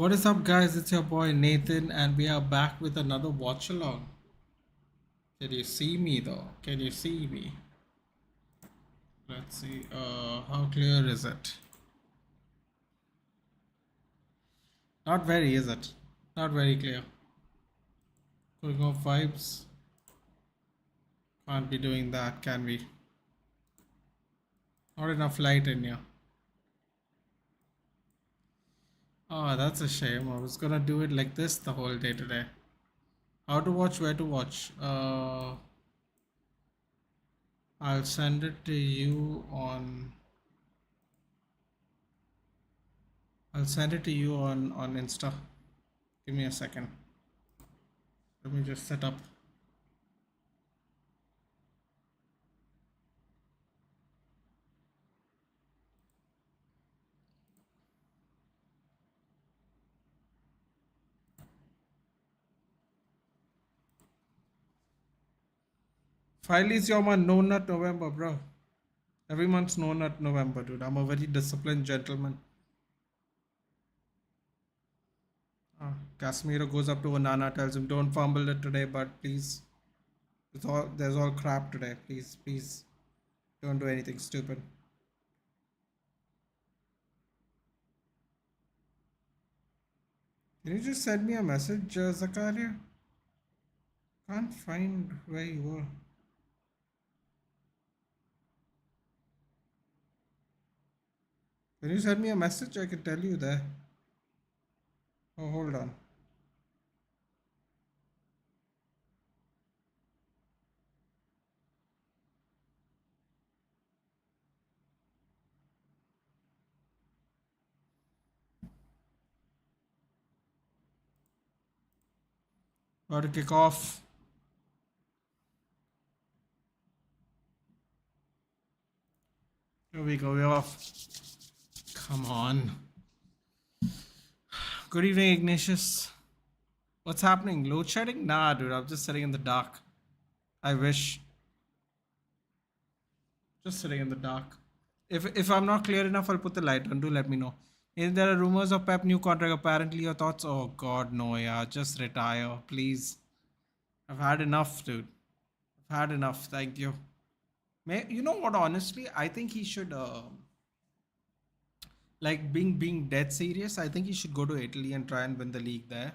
What is up, guys? It's your boy Nathan, and we are back with another watch along. Can you see me though? Can you see me? Let's see. How clear is it? Not very, is it? Not very clear. Going off vibes. Can't be doing that, can we? Not enough light in here. Oh, that's a shame. I was gonna do it like this the whole day today. How to watch? Where to watch? I'll send it to you on. I'll send it to you on Insta. Give me a second. Let me just set up. Finally, it's your month, no nut November, bro. Every month's no nut November, dude. I'm a very disciplined gentleman. Casemiro goes up to Onana, tells him, "Don't fumble it today, but please, there's all crap today. Please, don't do anything stupid." Can you just send me a message, Zakaria? Can't find where you were. Can you send me a message? I can tell you there. Oh, hold on. Got to kick off. Here we go. We're off. Come on. Good evening, Ignatius. What's happening? Load shedding? Nah, dude. I'm just sitting in the dark. I wish. Just sitting in the dark. If I'm not clear enough, I'll put the light on. Do let me know. If there are rumors of Pep new contract, apparently your thoughts? Oh God, no, yeah. Just retire, please. I've had enough, dude. I've had enough. Thank you. You know what? Honestly, I think he should. Like being dead serious, I think he should go to Italy and try and win the league there.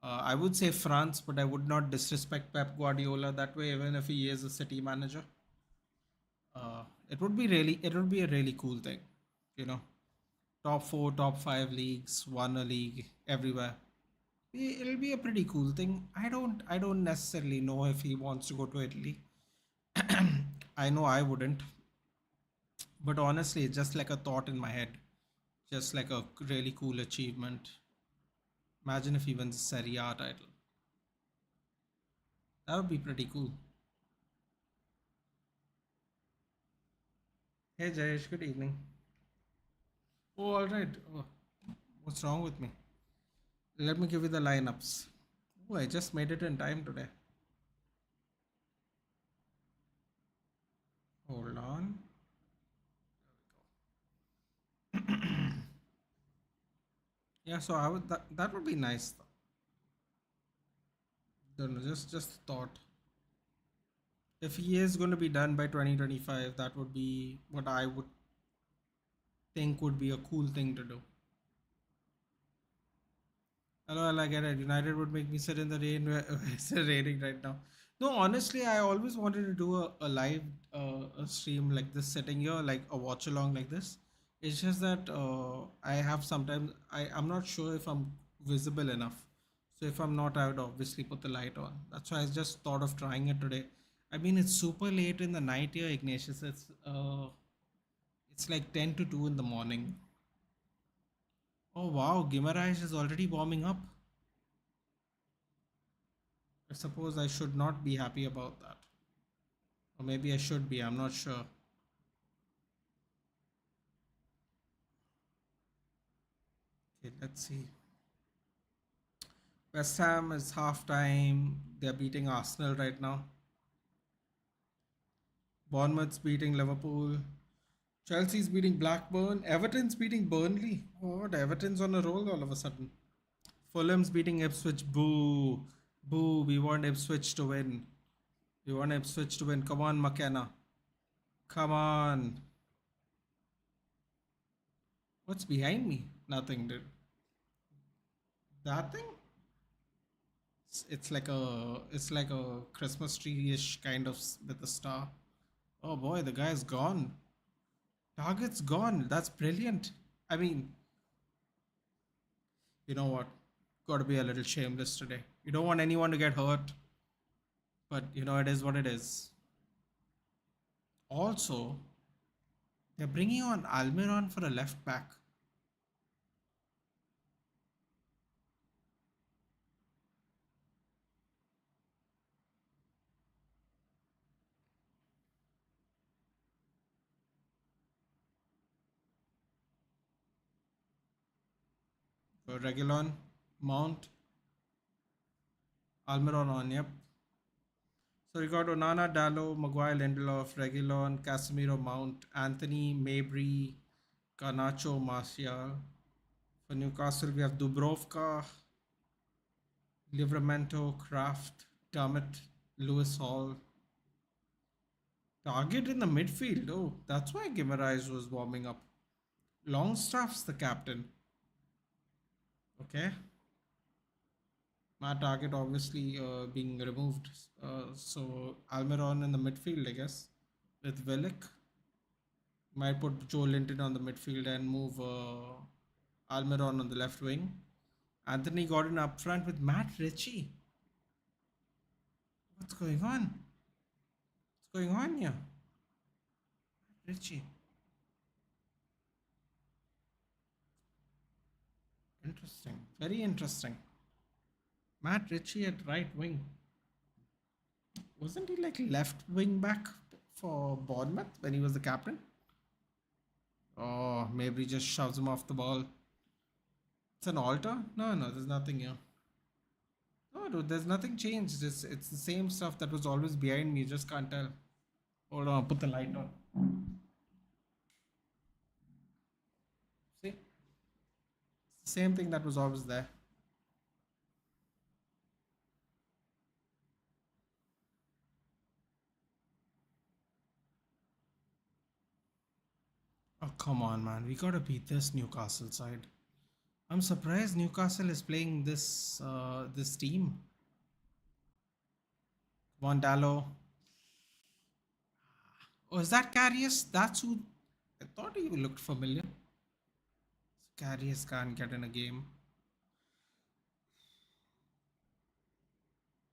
I would say France, but I would not disrespect Pep Guardiola that way, even if he is a City manager. It would be a really cool thing, you know. Top four, top five leagues, won a league everywhere. It'll be a pretty cool thing. I don't necessarily know if he wants to go to Italy. I know I wouldn't, but honestly, it's just like a thought in my head, just like a really cool achievement. Imagine if he wins a Serie A title. That would be pretty cool. Hey Jayesh, good evening. Oh, all right. Oh, what's wrong with me? Let me give you the lineups. Oh, I just made it in time today. Hold on. Yeah, so I would that would be nice. Don't know, just thought. If he is going to be done by 2025, that would be what I would think would be a cool thing to do. Hello, I get it. United would make me sit in the rain where it's raining right now. No, honestly, I always wanted to do a live a stream like this, sitting here, like a watch along like this. It's just that I have sometimes I'm not sure if I'm visible enough. So if I'm not, I would obviously put the light on. That's why I just thought of trying it today. I mean, it's super late in the night here, Ignatius. It's like 10 to 2 in the morning. Oh wow, Gimaraish is already warming up. I suppose I should not be happy about that. Or maybe I should be, I'm not sure. Okay, let's see. West Ham is half time. They're beating Arsenal right now. Bournemouth's beating Liverpool. Chelsea's beating Blackburn. Everton's beating Burnley. Oh, what? Everton's on a roll all of a sudden. Fulham's beating Ipswich. Boo. Boo. We want Ipswich to win. We want Ipswich to win. Come on, McKenna. Come on. What's behind me? Nothing, dude. That thing? It's like a Christmas tree-ish kind of with a star. Oh boy, the guy's gone. Target's gone. That's brilliant. I mean, you know what? Got to be a little shameless today. You don't want anyone to get hurt, but it is what it is. Also, they're bringing on Almiron for a left back. Regulon, Mount, Almiron on. Yep. So we got Onana, Dallo, Maguire, Lindelof, Regulon, Casemiro, Mount, Anthony, Mabry, Garnacho, Martial. For Newcastle, we have Dubrovka, Livramento, Kraft, Dermot, Lewis Hall. Target in the midfield. Oh, that's why Guimaraes was warming up. Longstaff's the captain. Okay. My target obviously being removed. So Almiron in the midfield, I guess, with Willick. Might put Joe Linton on the midfield and move Almiron on the left wing. Anthony Gordon up front with Matt Ritchie. What's going on? What's going on here? Ritchie. Interesting. Very interesting. Matt Ritchie at right wing. Wasn't he like left wing back for Bournemouth when he was the captain? Oh, maybe he just shoves him off the ball. It's an alter? No, no, there's nothing here. No, dude, there's nothing changed. It's the same stuff that was always behind me. You just can't tell. Hold on, I'll put the light on. See? It's the same thing that was always there. Oh, come on, man. We gotta beat this Newcastle side. I'm surprised Newcastle is playing this team. Mondalo. Oh, is that Carius? That's who. I thought he looked familiar. Carius can't get in a game.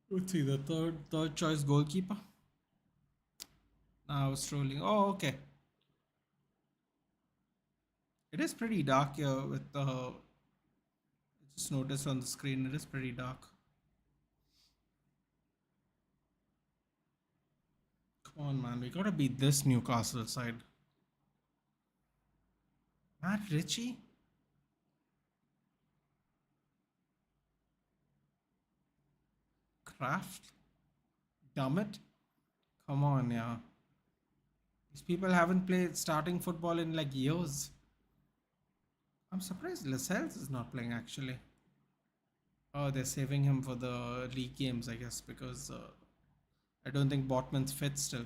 Let's see the third choice goalkeeper. I was trolling. Oh, okay. It is pretty dark here with the. Just noticed on the screen. It is pretty dark. Come on, man. We gotta beat this Newcastle side. Matt Ritchie? Kraft? Dummett? Come on, yeah. These people haven't played starting football in like years. I'm surprised Lascelles is not playing actually. Oh, they're saving him for the league games, I guess, because I don't think Botman's fit still.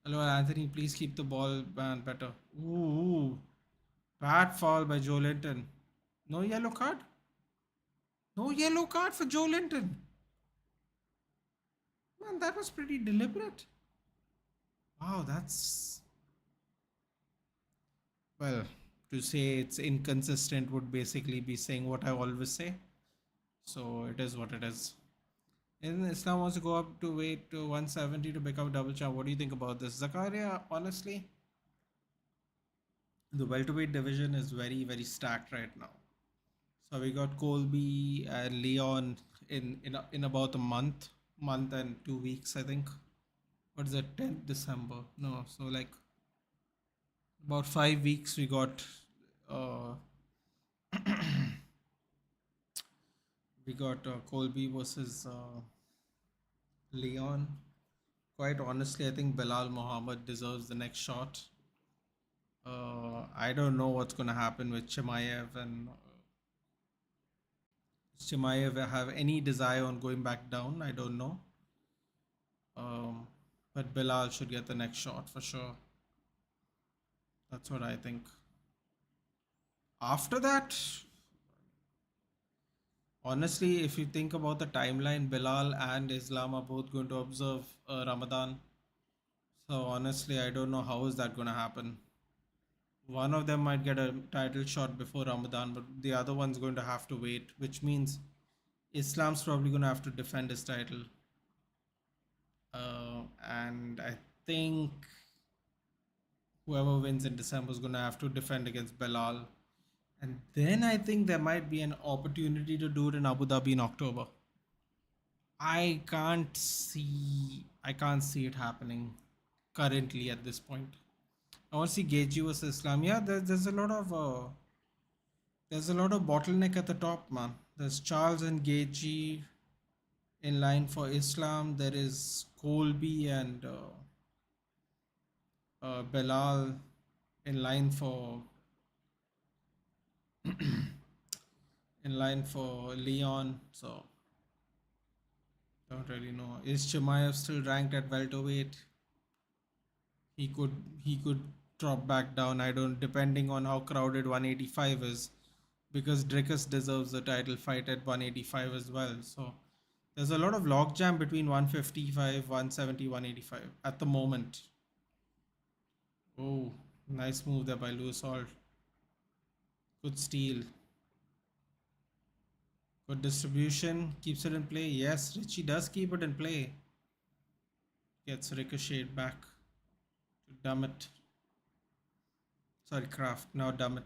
Hello, Anthony. Please keep the ball man better. Ooh, bad foul by Joe Linton. No yellow card. No yellow card for Joe Linton. Man, that was pretty deliberate. Wow, that's well. To say it's inconsistent would basically be saying what I always say. So it is what it is. And Islam wants to go up to weight to 170 to become double champ. What do you think about this? Zakaria, honestly, the welterweight division is very, very stacked right now. So we got Colby and Leon in about a month and 2 weeks, I think. What is it? 10th December? No, so like about 5 weeks we got. Uh, we got Colby versus Leon. Quite honestly, I think Bilal Muhammad deserves the next shot. I don't know what's going to happen with Chimaev and Chimaev have any desire on going back down. I don't know. Um, but Bilal should get the next shot for sure. That's what I think. After that, honestly, if you think about the timeline, Bilal and Islam are both going to observe Ramadan. So honestly, I don't know how is that going to happen. One of them might get a title shot before Ramadan, but the other one's going to have to wait, which means Islam's probably going to have to defend his title. And I think whoever wins in December is going to have to defend against Belal. And then I think there might be an opportunity to do it in Abu Dhabi in October. I can't see it happening currently at this point. I want to see Geji versus Islam. Yeah, there's a lot of bottleneck at the top, man. There's Charles and Geji in line for Islam. There is Colby and Belal in line for Leon. So don't really know. Is Chimaev still ranked at welterweight? He could drop back down. I don't, depending on how crowded 185 is, because Dricus deserves the title fight at 185 as well. So there's a lot of logjam between 155, 170, 185 at the moment. Oh, nice move there by Lewis Hall. Good steal. Good distribution. Keeps it in play. Yes, Richie does keep it in play. Gets ricocheted back to Dummett. Sorry, Kraft. Now Dummett.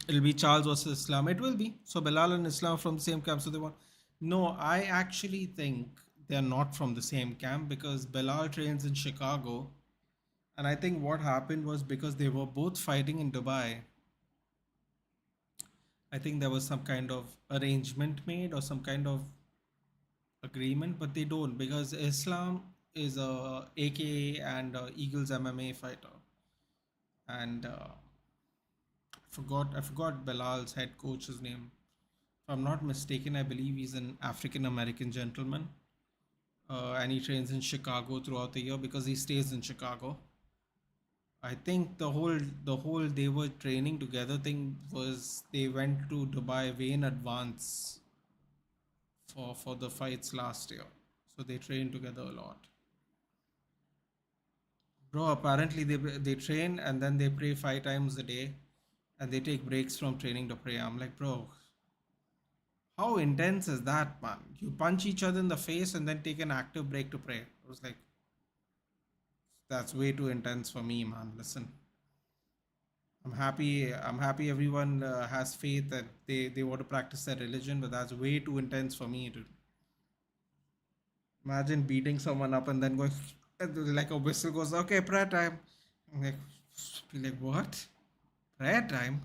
It'll be Charles versus Islam. It will be. So Bilal and Islam from the same camp. So they want. No, I actually think they're not from the same camp because Bilal trains in Chicago. And I think what happened was because they were both fighting in Dubai, I think there was some kind of arrangement made or some kind of agreement, but they don't because Islam is a AKA and Eagles MMA fighter. And I forgot Bilal's head coach's name. If I'm not mistaken, I believe he's an African American gentleman, and he trains in Chicago throughout the year because he stays in Chicago. I think the whole they were training together thing was they went to Dubai way in advance for the fights last year, so they trained together a lot. Bro, apparently they train and then they pray 5 times a day, and they take breaks from training to pray. I'm like, bro, how intense is that, man? You punch each other in the face and then take an active break to pray. I was like, that's way too intense for me, man. Listen, I'm happy everyone has faith that they want to practice their religion, but that's way too intense for me to imagine beating someone up and then going like a whistle goes, okay, prayer time. I'm like, be like, what? Prayer time?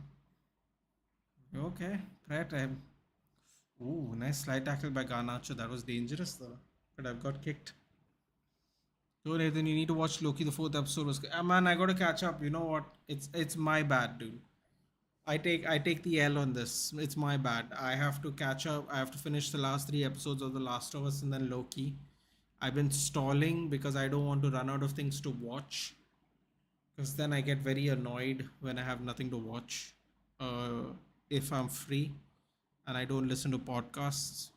Okay, prayer time. Ooh, nice slide tackle by Garnacho. That was dangerous though. Could have got kicked. So Nathan, you need to watch Loki. The fourth episode was. Man, I gotta catch up. You know what? It's my bad, dude. I take the L on this. It's my bad. I have to catch up. I have to finish the last 3 episodes of The Last of Us and then Loki. I've been stalling because I don't want to run out of things to watch. Because then I get very annoyed when I have nothing to watch. If I'm free and I don't listen to podcasts.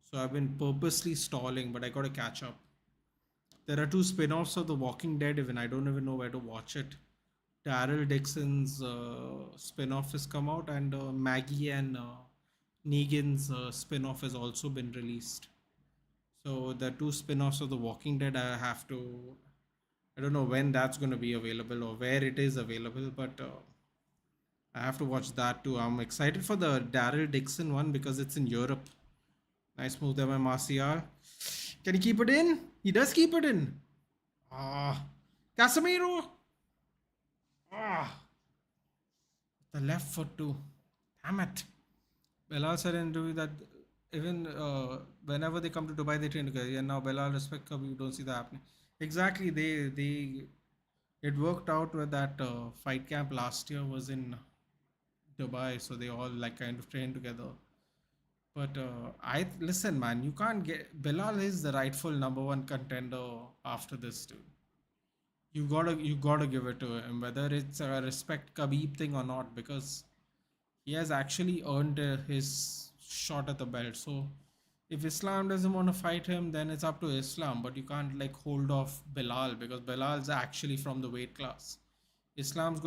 So I've been purposely stalling, but I gotta catch up. There are two spin-offs of The Walking Dead, even I don't even know where to watch it. Daryl Dixon's spin-off has come out, and Maggie and Negan's spin-off has also been released. So the two spin-offs of The Walking Dead, I don't know when that's going to be available or where it is available, but I have to watch that too. I'm excited for the Daryl Dixon one because it's in Europe. Nice move there by Martial. Can he keep it in? He does keep it in. Ah, Casemiro. Ah, the left foot too. Damn it. Bella said in interview that Even whenever they come to Dubai, they train together. Yeah, now Belal respect Khabib, you don't see that happening. Exactly, they it worked out with that fight camp last year was in Dubai, so they all like kind of trained together. But I listen, man, you can't get Belal is the rightful number one contender after this, dude. You gotta give it to him, whether it's a respect Khabib thing or not, because he has actually earned his shot at the belt. So if Islam doesn't want to fight him, then it's up to Islam. But you can't like hold off Bilal because Bilal's actually from the weight class. Islam's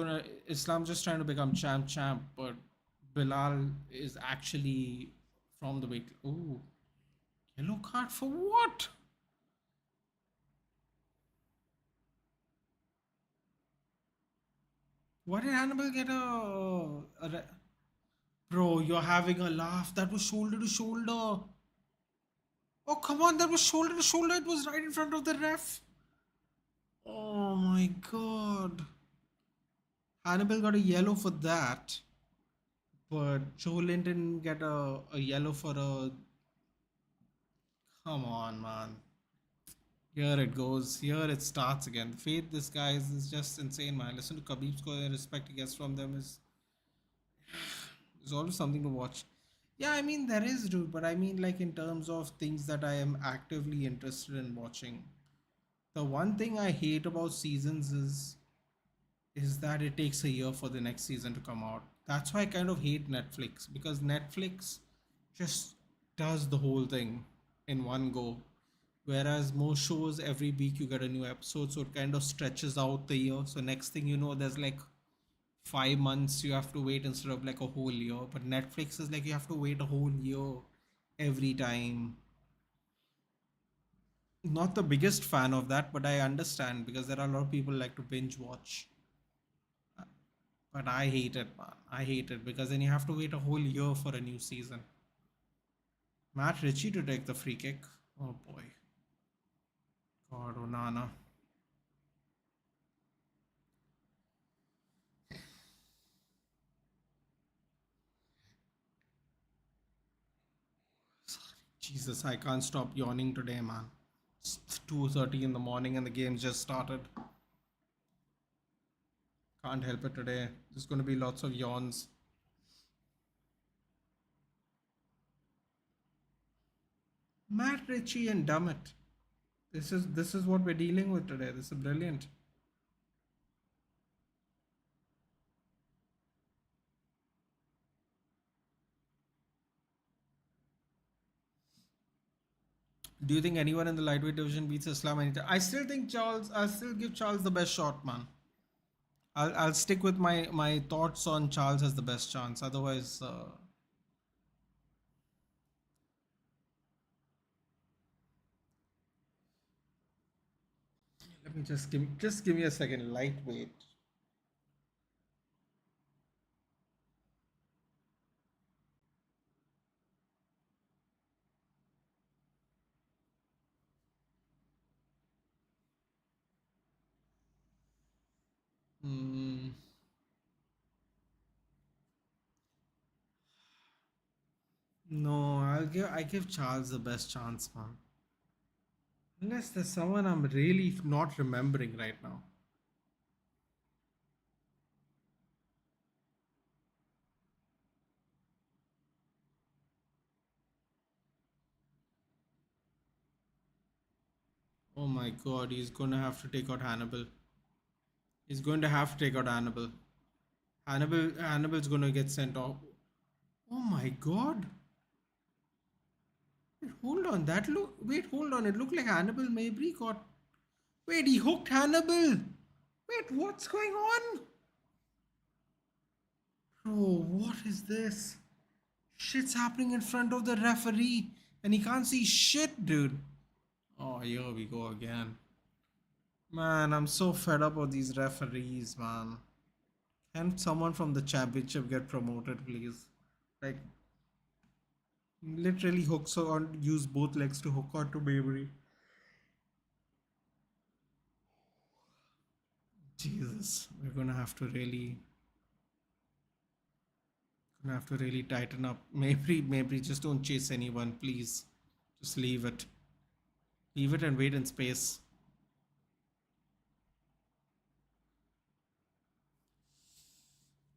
just trying to become champ, but Bilal is actually from the weight. Oh, yellow card for what? Why did Hannibal get Bro, you're having a laugh. That was shoulder to shoulder. Oh, come on, that was shoulder to shoulder. It was right in front of the ref. Oh my god. Hannibal got a yellow for that, but Joe Lynn didn't get a yellow for a. Come on, man. Here it goes. Here it starts again. The faith this guy is just insane, man. Listen to Khabib's score and respect he gets from them is always something to watch. Yeah, I mean, there is, dude, but I mean, like, in terms of things that I am actively interested in watching. The one thing I hate about seasons is that it takes a year for the next season to come out. That's why I kind of hate Netflix because Netflix just does the whole thing in one go. Whereas most shows, every week you get a new episode, so it kind of stretches out the year. So next thing you know, there's like 5 months you have to wait instead of like a whole year. But Netflix is like you have to wait a whole year every time. Not the biggest fan of that, but I understand because there are a lot of people like to binge watch. But I hate it, man. I hate it because then you have to wait a whole year for a new season. Matt Ritchie to take the free kick. Oh boy. God, Onana. Jesus, I can't stop yawning today, man. It's 2:30 in the morning and the game just started. Can't help it today. There's going to be lots of yawns. Matt Ritchie and Dummett. This is what we're dealing with today. This is brilliant. Do you think anyone in the lightweight division beats Islam anytime? I still think Charles. I still give Charles the best shot, man. I'll stick with my thoughts on Charles has the best chance. Otherwise, let me just give me a second. Lightweight. Mm, no, I give Charles the best chance, man. Unless there's someone I'm really not remembering right now. Oh my God, he's gonna have to take out Hannibal. He's going to have to take out Hannibal. Hannibal's gonna get sent off. Oh my God. Wait, hold on. That look. Wait, hold on. It looked like Hannibal Mabry got. Wait, he hooked Hannibal. Wait, what's going on? Bro, what is this? Shit's happening in front of the referee, and he can't see shit, dude. Oh, here we go again. Man, I'm so fed up with these referees, man. Can someone from the championship get promoted, please? Like, literally hooks on, use both legs to hook onto Mabry. Jesus, we're gonna have to really Gonna have to really tighten up. Maybe just don't chase anyone, please. Just leave it. Leave it and wait in space.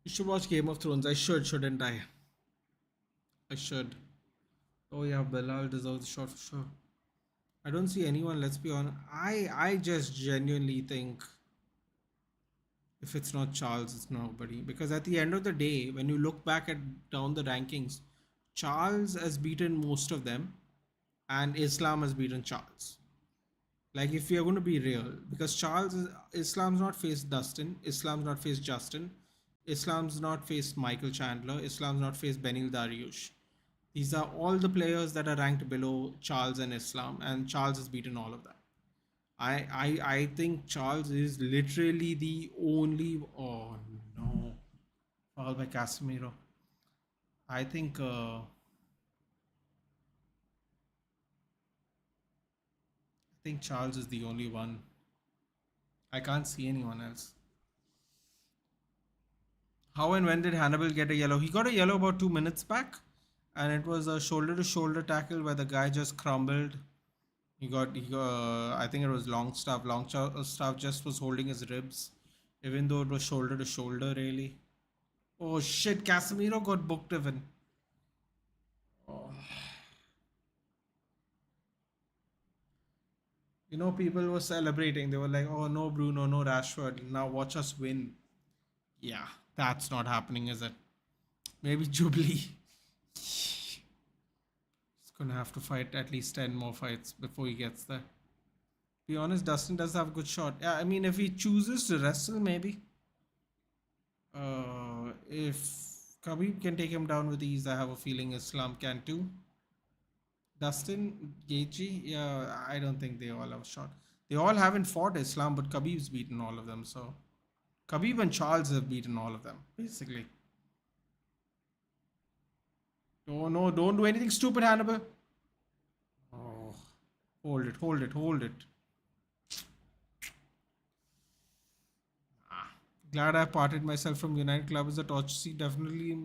You should watch Game of Thrones. I should, shouldn't I? I should. Oh yeah, Bilal deserves the shot for sure. I don't see anyone, let's be honest. I just genuinely think if it's not Charles, it's nobody. Because at the end of the day, when you look back at down the rankings, Charles has beaten most of them and Islam has beaten Charles. Like if we are going to be real, because Islam's not faced Dustin, Islam's not faced Justin, Islam's not faced Michael Chandler, Islam's not faced Benil Dariush. These are all the players that are ranked below Charles and Islam, and Charles has beaten all of them. I think Charles is literally the only. Oh no, foul by Casemiro. I think Charles is the only one. I can't see anyone else. How and when did Hannibal get a yellow? He got a yellow about 2 minutes back, and it was a shoulder to shoulder tackle where the guy just crumbled. He got, I think it was Longstaff. Longstaff just was holding his ribs, even though it was shoulder to shoulder, really. Oh shit, Casemiro got booked even. Oh. People were celebrating. They were like, oh no, Bruno, no Rashford. Now watch us win. Yeah, that's not happening, is it? Maybe Jubilee. He's gonna have to fight at least 10 more fights before he gets there. Be honest, Dustin does have a good shot. Yeah, I mean, if he chooses to wrestle, maybe. If Khabib can take him down with ease, I have a feeling Islam can too. Dustin, Gaethje, yeah, I don't think they all have a shot. They all haven't fought Islam, but Khabib's beaten all of them. So Khabib and Charles have beaten all of them, basically. Oh no, don't do anything stupid, Hannibal. Oh, hold it, hold it, hold it. Glad I parted myself from United Club as a torch seat. Definitely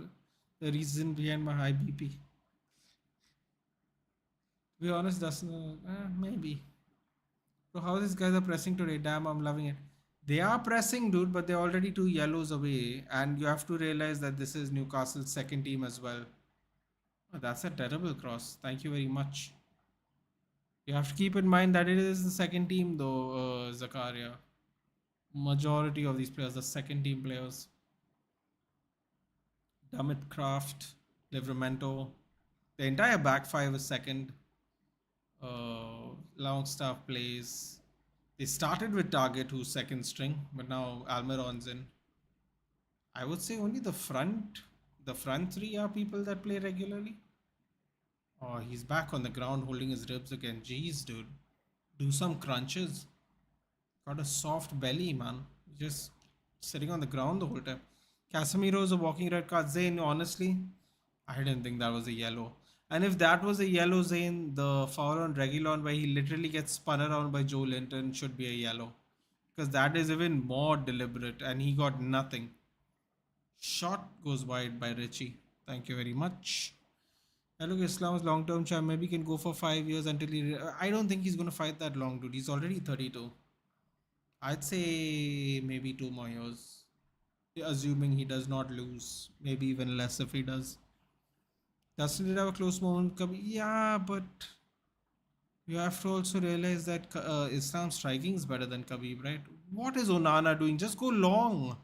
the reason behind my high BP. To be honest, Dustin, maybe. So how these guys are pressing today? Damn, I'm loving it. They are pressing, dude, but they're already 2 yellows away. And you have to realize that this is Newcastle's second team as well. Oh, that's a terrible cross. Thank you very much. You have to keep in mind that it is the second team, though, Zakaria. Majority of these players are second team players. Dummett Kraft, Livramento. The entire back five is second. Longstaff plays. They started with Target, who's second string, but now Almiron's in. I would say only the front three are people that play regularly. Oh, he's back on the ground holding his ribs again. Jeez, dude. Do some crunches. Got a soft belly, man. Just sitting on the ground the whole time. Casemiro's a walking red card. Zayn, honestly, I didn't think that was a yellow. And if that was a yellow, Zayn, the foul on Reguilon where he literally gets spun around by Joe Linton should be a yellow. Because that is even more deliberate and he got nothing. Shot goes wide by Richie. Thank you very much. I look, Islam's long-term champ. Maybe can go for 5 years until he... I don't think he's going to fight that long, dude. He's already 32. I'd say maybe 2 more years. Assuming he does not lose. Maybe even less if he does. Dustin did have a close moment. Yeah, but you have to also realize that Islam's striking is better than Khabib, right? What is Onana doing? Just go long.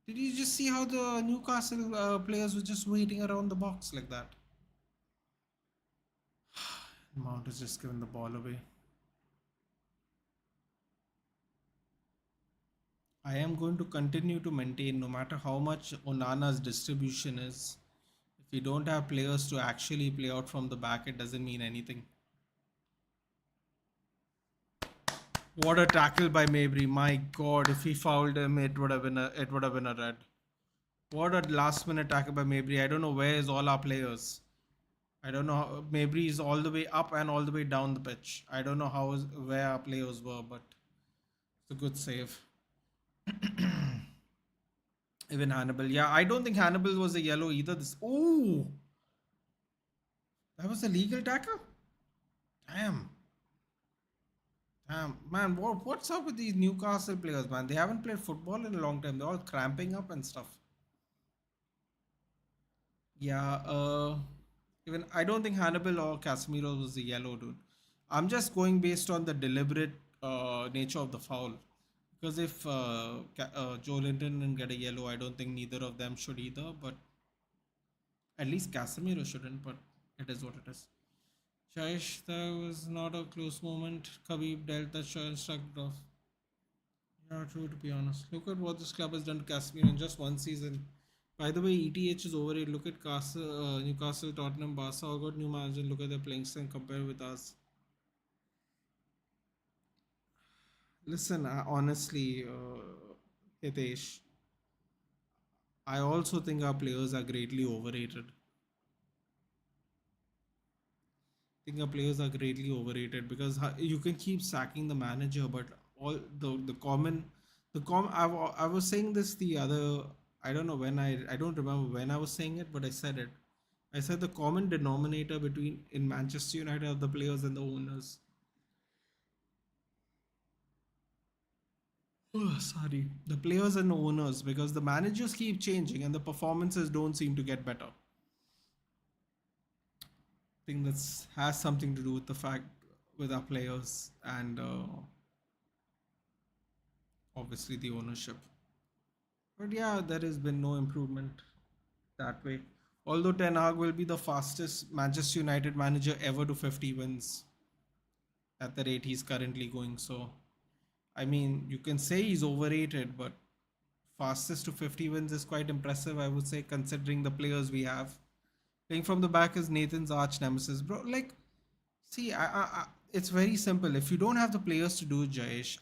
Did you just see how the Newcastle players were just waiting around the box like that? Mount has just given the ball away. I am going to continue to maintain no matter how much Onana's distribution is. If you don't have players to actually play out from the back, it doesn't mean anything. What a tackle by Mabry. My God, if he fouled him, it would have been a red. What a last minute tackle by Mabry. I don't know where is all our players. I don't know. Mabry is all the way up and all the way down the pitch. I don't know where our players were, but it's a good save. Even Hannibal. Yeah, I don't think Hannibal was a yellow either. This. Oh, that was a legal tackle. Damn. Man, what's up with these Newcastle players, man? They haven't played football in a long time. They're all cramping up and stuff. Yeah, even I don't think Hannibal or Casemiro was the yellow dude. I'm just going based on the deliberate nature of the foul. Because if Joe Linton didn't get a yellow, I don't think neither of them should either. But at least Casemiro shouldn't. But it is what it is. Jaish, that was not a close moment. Khabib dealt that shot and shrugged off. Yeah, true, to be honest. Look at what this club has done to Casemiro in just one season. By the way, ETH is overrated. Look at Newcastle, Tottenham, Barca all got new manager. Look at their playing style compared with us. Listen, honestly, Hitesh, I also think our players are greatly overrated. I think our players are greatly overrated because you can keep sacking the manager, but all the common, I was saying this the other. I don't know when I don't remember when I was saying it, but I said it. I said the common denominator between in Manchester United are the players and the owners. Oh, sorry, the players and the owners, because the managers keep changing and the performances don't seem to get better. I think that's has something to do with the fact with our players and obviously the ownership. But yeah, there has been no improvement that way. Although Ten Hag will be the fastest Manchester United manager ever to 50 wins at the rate he's currently going. So, I mean, you can say he's overrated, but fastest to 50 wins is quite impressive, I would say, considering the players we have. Playing from the back is Nathan's arch nemesis, bro. Like, see, it's very simple. If you don't have the players to do it, Jayesh,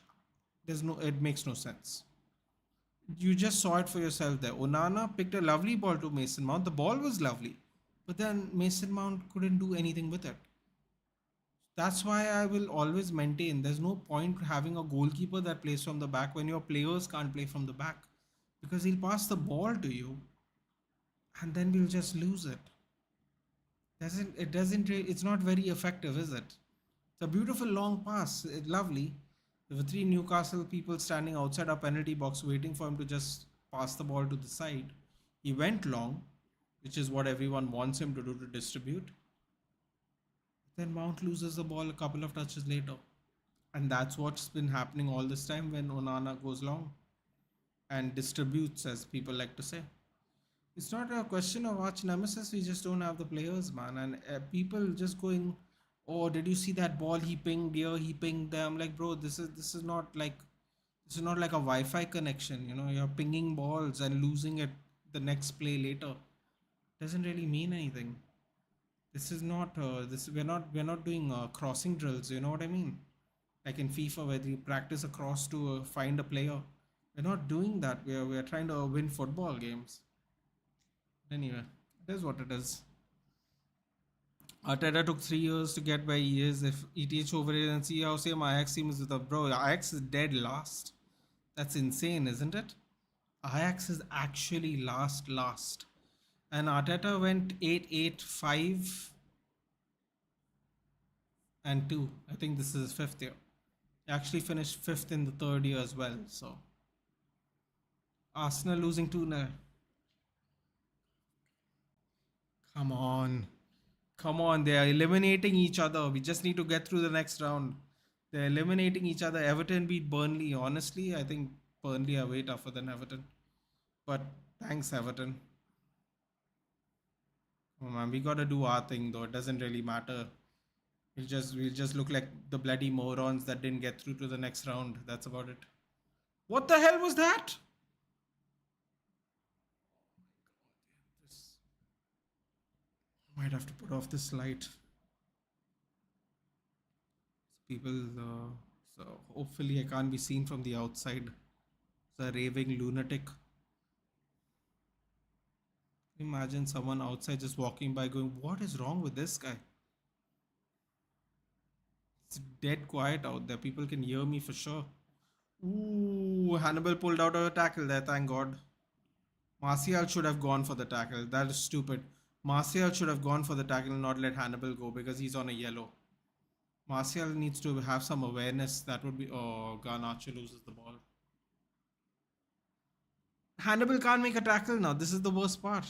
it makes no sense. You just saw it for yourself there. Onana picked a lovely ball to Mason Mount. The ball was lovely, but then Mason Mount couldn't do anything with it. That's why I will always maintain there's no point having a goalkeeper that plays from the back when your players can't play from the back because he'll pass the ball to you and then we'll just lose it. It's not very effective, is it? It's a beautiful long pass. It's lovely. There were three Newcastle people standing outside our penalty box waiting for him to just pass the ball to the side. He went long, which is what everyone wants him to do to distribute. Then Mount loses the ball a couple of touches later. And that's what's been happening all this time when Onana goes long and distributes, as people like to say. It's not a question of arch nemesis. We just don't have the players, man. And people just going, "Oh, did you see that ball? He pinged here. He pinged them." Like, bro, this is not like a Wi-Fi connection. You know, you're pinging balls and losing it the next play later. Doesn't really mean anything. This is not this. We're not doing crossing drills. You know what I mean? Like in FIFA, where you practice a cross to find a player. We're not doing that. We're trying to win football games. Anyway, it is what it is. Arteta took 3 years to get where he is. If ETH over it and see how same Ajax team is with the bro, Ajax is dead last. That's insane, isn't it? Ajax is actually last. And Arteta went 8-8-5 and 2. I think this is his fifth year. He actually finished fifth in the third year as well. So Arsenal losing 2-0. Come on. Come on, they are eliminating each other. We just need to get through the next round. They're eliminating each other. Everton beat Burnley. Honestly, I think Burnley are way tougher than Everton. But thanks, Everton. Oh man, we gotta do our thing though. It doesn't really matter. We'll just look like the bloody morons that didn't get through to the next round. That's about it. What the hell was that? This might have to put off this light. People, so hopefully I can't be seen from the outside. It's a raving lunatic. Imagine someone outside just walking by going, "What is wrong with this guy?" It's dead quiet out there. People can hear me for sure. Ooh, Hannibal pulled out a tackle there, thank God. Martial should have gone for the tackle. That is stupid. Martial should have gone for the tackle and not let Hannibal go because he's on a yellow. Martial needs to have some awareness. That would be. Oh, Garnacho loses the ball. Hannibal can't make a tackle now. This is the worst part.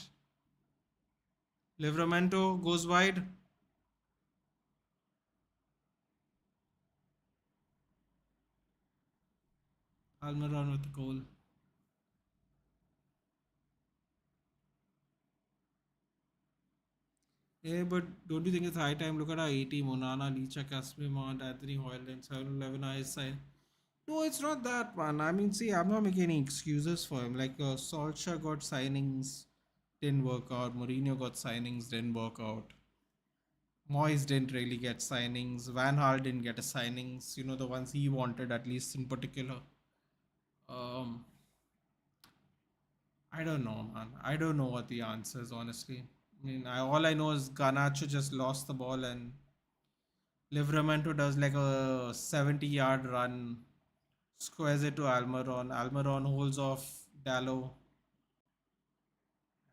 Livramento goes wide. Almiron with the goal. Yeah, but don't you think it's high time? Look at our A team: Onana, Licha, Casper Mount, Anthony Hoyland, 7-11 eyes side. No, it's not that, man. I mean, see, I'm not making any excuses for him. Like, Solskjaer got signings, didn't work out. Mourinho got signings, didn't work out. Moyes didn't really get signings. Van Gaal didn't get a signings. You know, the ones he wanted, at least in particular. Um, I don't know, man. I don't know what the answer is, honestly. I mean, all I know is Garnacho just lost the ball and Livramento does like a 70-yard run, squares it to Almiron. Almiron holds off Dallo,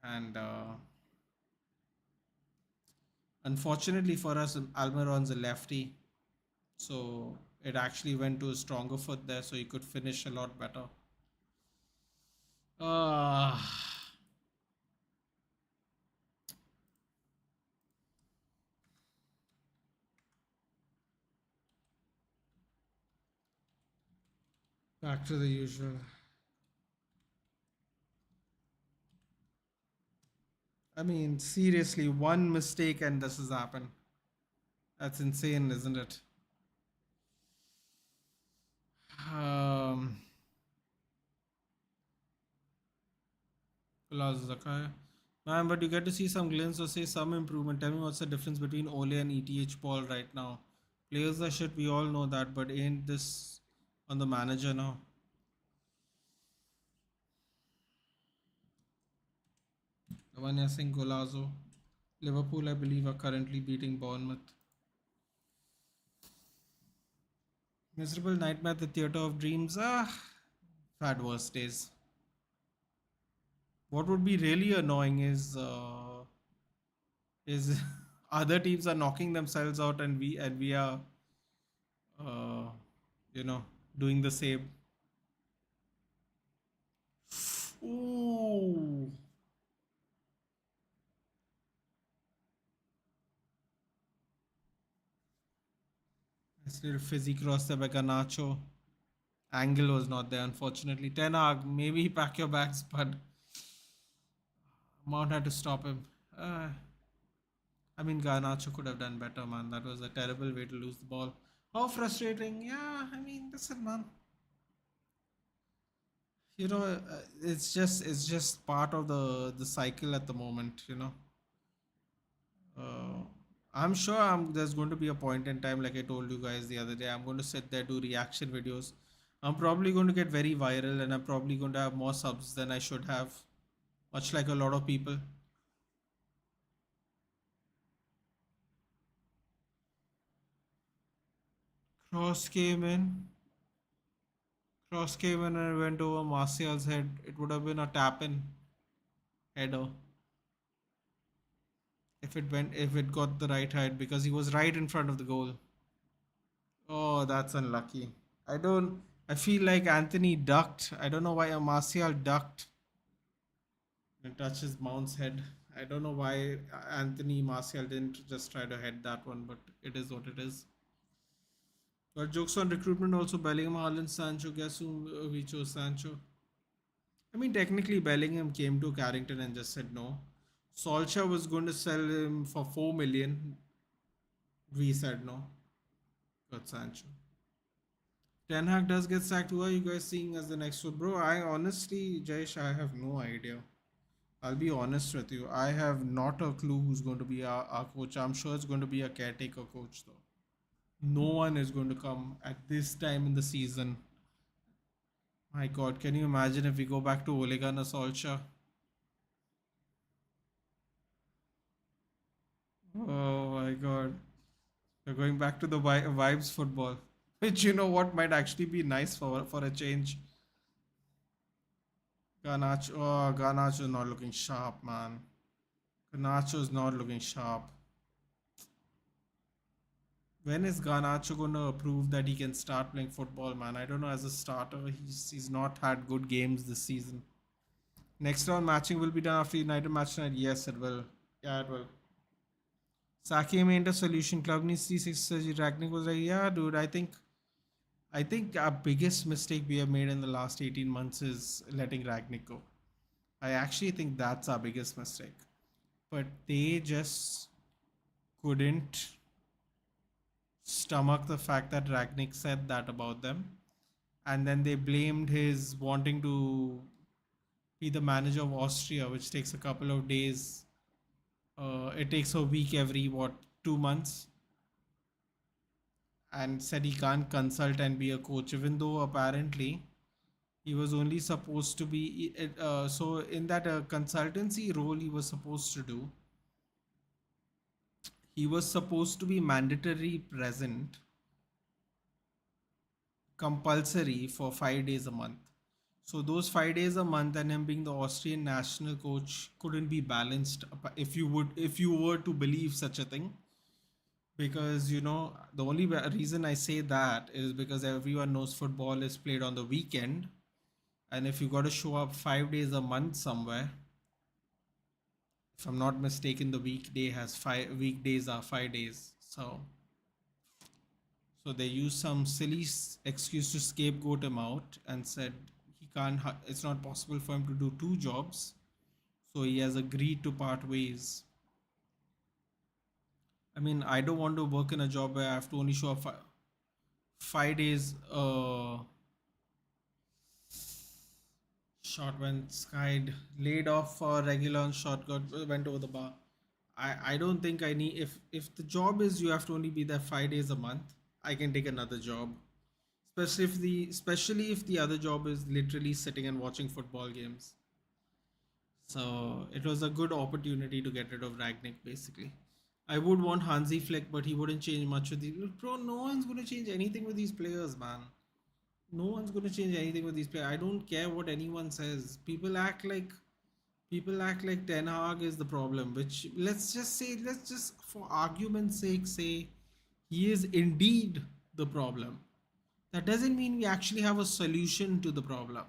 and unfortunately for us, Almiron's a lefty, so it actually went to a stronger foot there, so he could finish a lot better. Uh, Back to the usual. I mean, seriously, one mistake and this has happened. That's insane, isn't it? Um, Plaza Zakai. Man, but you get to see some glimpse or say some improvement. Tell me what's the difference between Ole and ETH Paul right now? Players are shit, we all know that, but ain't this on the manager now? Lavanya Singh Golazo. Liverpool, I believe, are currently beating Bournemouth. Miserable nightmare at the theatre of dreams. Ah, had worse days. What would be really annoying is other teams are knocking themselves out and we are uh, you know doing the same. Ooh, this little fizzy cross there by Garnacho. Angle was not there, unfortunately. Ten Hag, maybe pack your bags, but Mount had to stop him. I mean, Garnacho could have done better, man. That was a terrible way to lose the ball. How frustrating! Yeah, I mean, listen, man. It's just part of the cycle at the moment. Uh, I'm sure there's going to be a point in time, like I told you guys the other day. I'm going to sit there do reaction videos. I'm probably going to get very viral, and I'm probably going to have more subs than I should have, much like a lot of people. Cross came in. Cross came in and went over Martial's head. It would have been a tap in header if it got the right height because he was right in front of the goal. Oh, that's unlucky. I feel like Anthony ducked. I don't know why Martial ducked and touches Mount's head. I don't know why Anthony Martial didn't just try to head that one, but it is what it is. But jokes on recruitment also Bellingham, Haaland, Sancho. Guess who we chose Sancho? I mean, technically, Bellingham came to Carrington and just said no. Solskjaer was going to sell him for 4 million. We said no. Got Sancho. Ten Hag does get sacked. Who are you guys seeing as the next one? Bro, I honestly, Jayesh, I have no idea. I'll be honest with you. I have not a clue who's going to be our coach. I'm sure it's going to be a caretaker coach, though. No one is going to come at this time in the season. My God, can you imagine if we go back to Ole Gunnar Solskjaer? Oh my God. We're going back to the vibes football, which you know what might actually be nice for a change. Garnacho is not looking sharp, man. Garnacho is not looking sharp. When is Garnacho going to prove that he can start playing football, man? I don't know. As a starter, he's not had good games this season. Next round matching will be done after United match tonight. Yes, it will. Yeah, it will. Saki made a solution. Club needs 360 surgery. Ragnick was like, yeah, dude. I think our biggest mistake we have made in the last 18 months is letting Ragnick go. I actually think that's our biggest mistake. But they just couldn't stomach the fact that Ragnick said that about them. And then they blamed his wanting to be the manager of Austria, which takes a couple of days. It takes a week every, what, 2 months? And said he can't consult and be a coach, even though apparently he was only supposed to be. So, in that consultancy role he was supposed to do, he was supposed to be mandatory present, compulsory for 5 days a month. So those 5 days a month and him being the Austrian national coach couldn't be balanced if you were to believe such a thing. Because the only reason I say that is because everyone knows football is played on the weekend, and if you got to show up 5 days a month somewhere, if I'm not mistaken, the weekdays are 5 days. So they used some silly excuse to scapegoat him out and said he can't. It's not possible for him to do two jobs. So he has agreed to part ways. I mean, I don't want to work in a job where I have to only show up 5 days. Shot went skied, laid off for regular and shot went over the bar. I don't think I need, if the job is you have to only be there 5 days a month, I can take another job. Especially if the other job is literally sitting and watching football games. So it was a good opportunity to get rid of Ragnick basically. I would want Hansi Flick, but he wouldn't change much with these. Bro, no one's gonna change anything with these players, man. No one's gonna change anything with these players. I don't care what anyone says. People act like Ten Hag is the problem. Which let's just for argument's sake say he is indeed the problem. That doesn't mean we actually have a solution to the problem.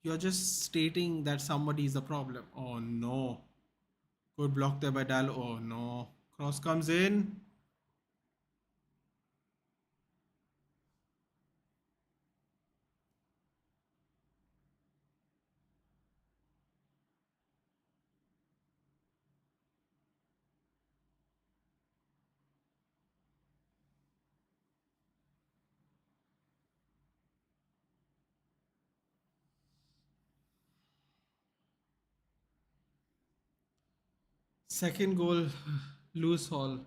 You're just stating that somebody is a problem. Oh no. Good block there by Dal. Oh no. Cross comes in. Second goal, Lewis Hall.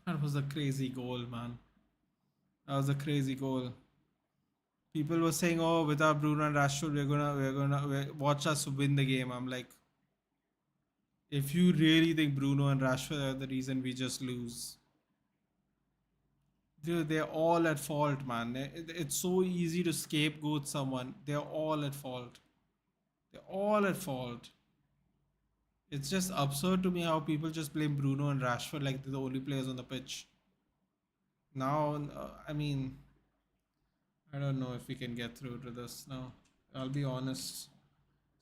That was a crazy goal, man. That was a crazy goal. People were saying, "Oh, without Bruno and Rashford, watch us win the game." I'm like, if you really think Bruno and Rashford are the reason we just lose, dude, they're all at fault, man. It's so easy to scapegoat someone. They're all at fault. They're all at fault. It's just absurd to me how people just blame Bruno and Rashford like they're the only players on the pitch. Now, I mean, I don't know if we can get through to this now. I'll be honest.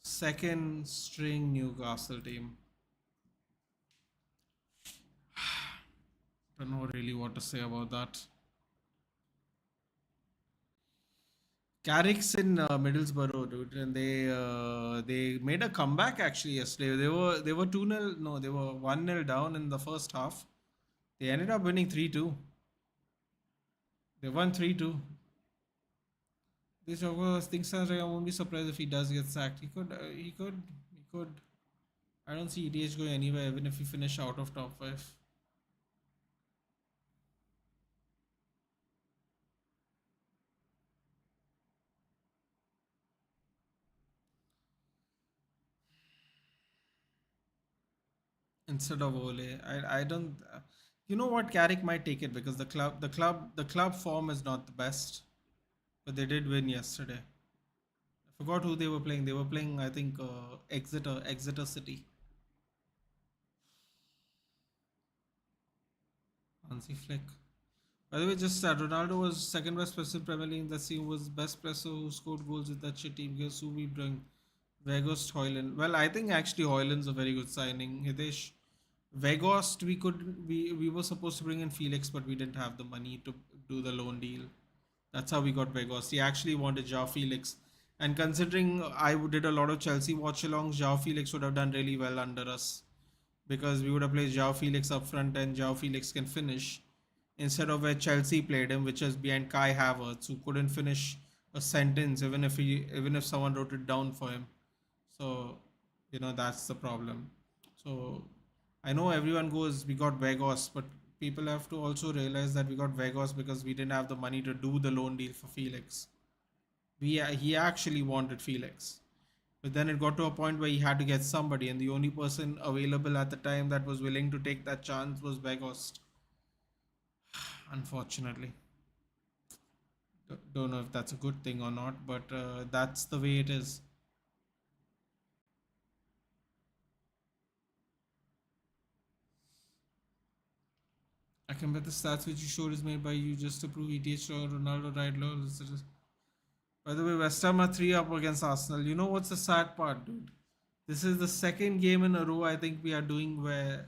Second string Newcastle team. Don't know really what to say about that. Carrick's in Middlesbrough, dude, and they made a comeback actually yesterday. They were 2-0. No, they were 1-0 down in the first half. They ended up winning 3-2. They won 3-2. This Jogo thinks that I won't be surprised if he does get sacked. He could. He could. I don't see ETH going anywhere even if we finish out of top 5. Instead of Ole. I don't. You know what? Carrick might take it because the club form is not the best, but they did win yesterday. I forgot who they were playing. They were playing, I think, Exeter City. Hansi Flick. By the way, just Ronaldo was second best person in Premier League in the season. Was best presser who scored goals with that shit team. Guess who we bring? Vegost Hoyland. Well, I think actually Hoyland's a very good signing. Hitesh. Vegost, we were supposed to bring in Felix, but we didn't have the money to do the loan deal. That's how we got Vegas. He actually wanted Joao Felix. And considering I did a lot of Chelsea watch alongs, Joao Felix would have done really well under us because we would have played Joao Felix up front and Joao Felix can finish instead of where Chelsea played him, which is behind Kai Havertz, who couldn't finish a sentence even if someone wrote it down for him. So that's the problem. So I know everyone goes we got Vegas, but people have to also realize that we got Vegas because we didn't have the money to do the loan deal for Felix. He actually wanted Felix, but then it got to a point where he had to get somebody, and the only person available at the time that was willing to take that chance was Vegas. Unfortunately, don't know if that's a good thing or not, but that's the way it is. I can bet the stats which you showed is made by you just to prove ETH or Ronaldo right low. By the way, West Ham are 3 up against Arsenal. You know what's the sad part, dude? This is the second game in a row I think we are doing where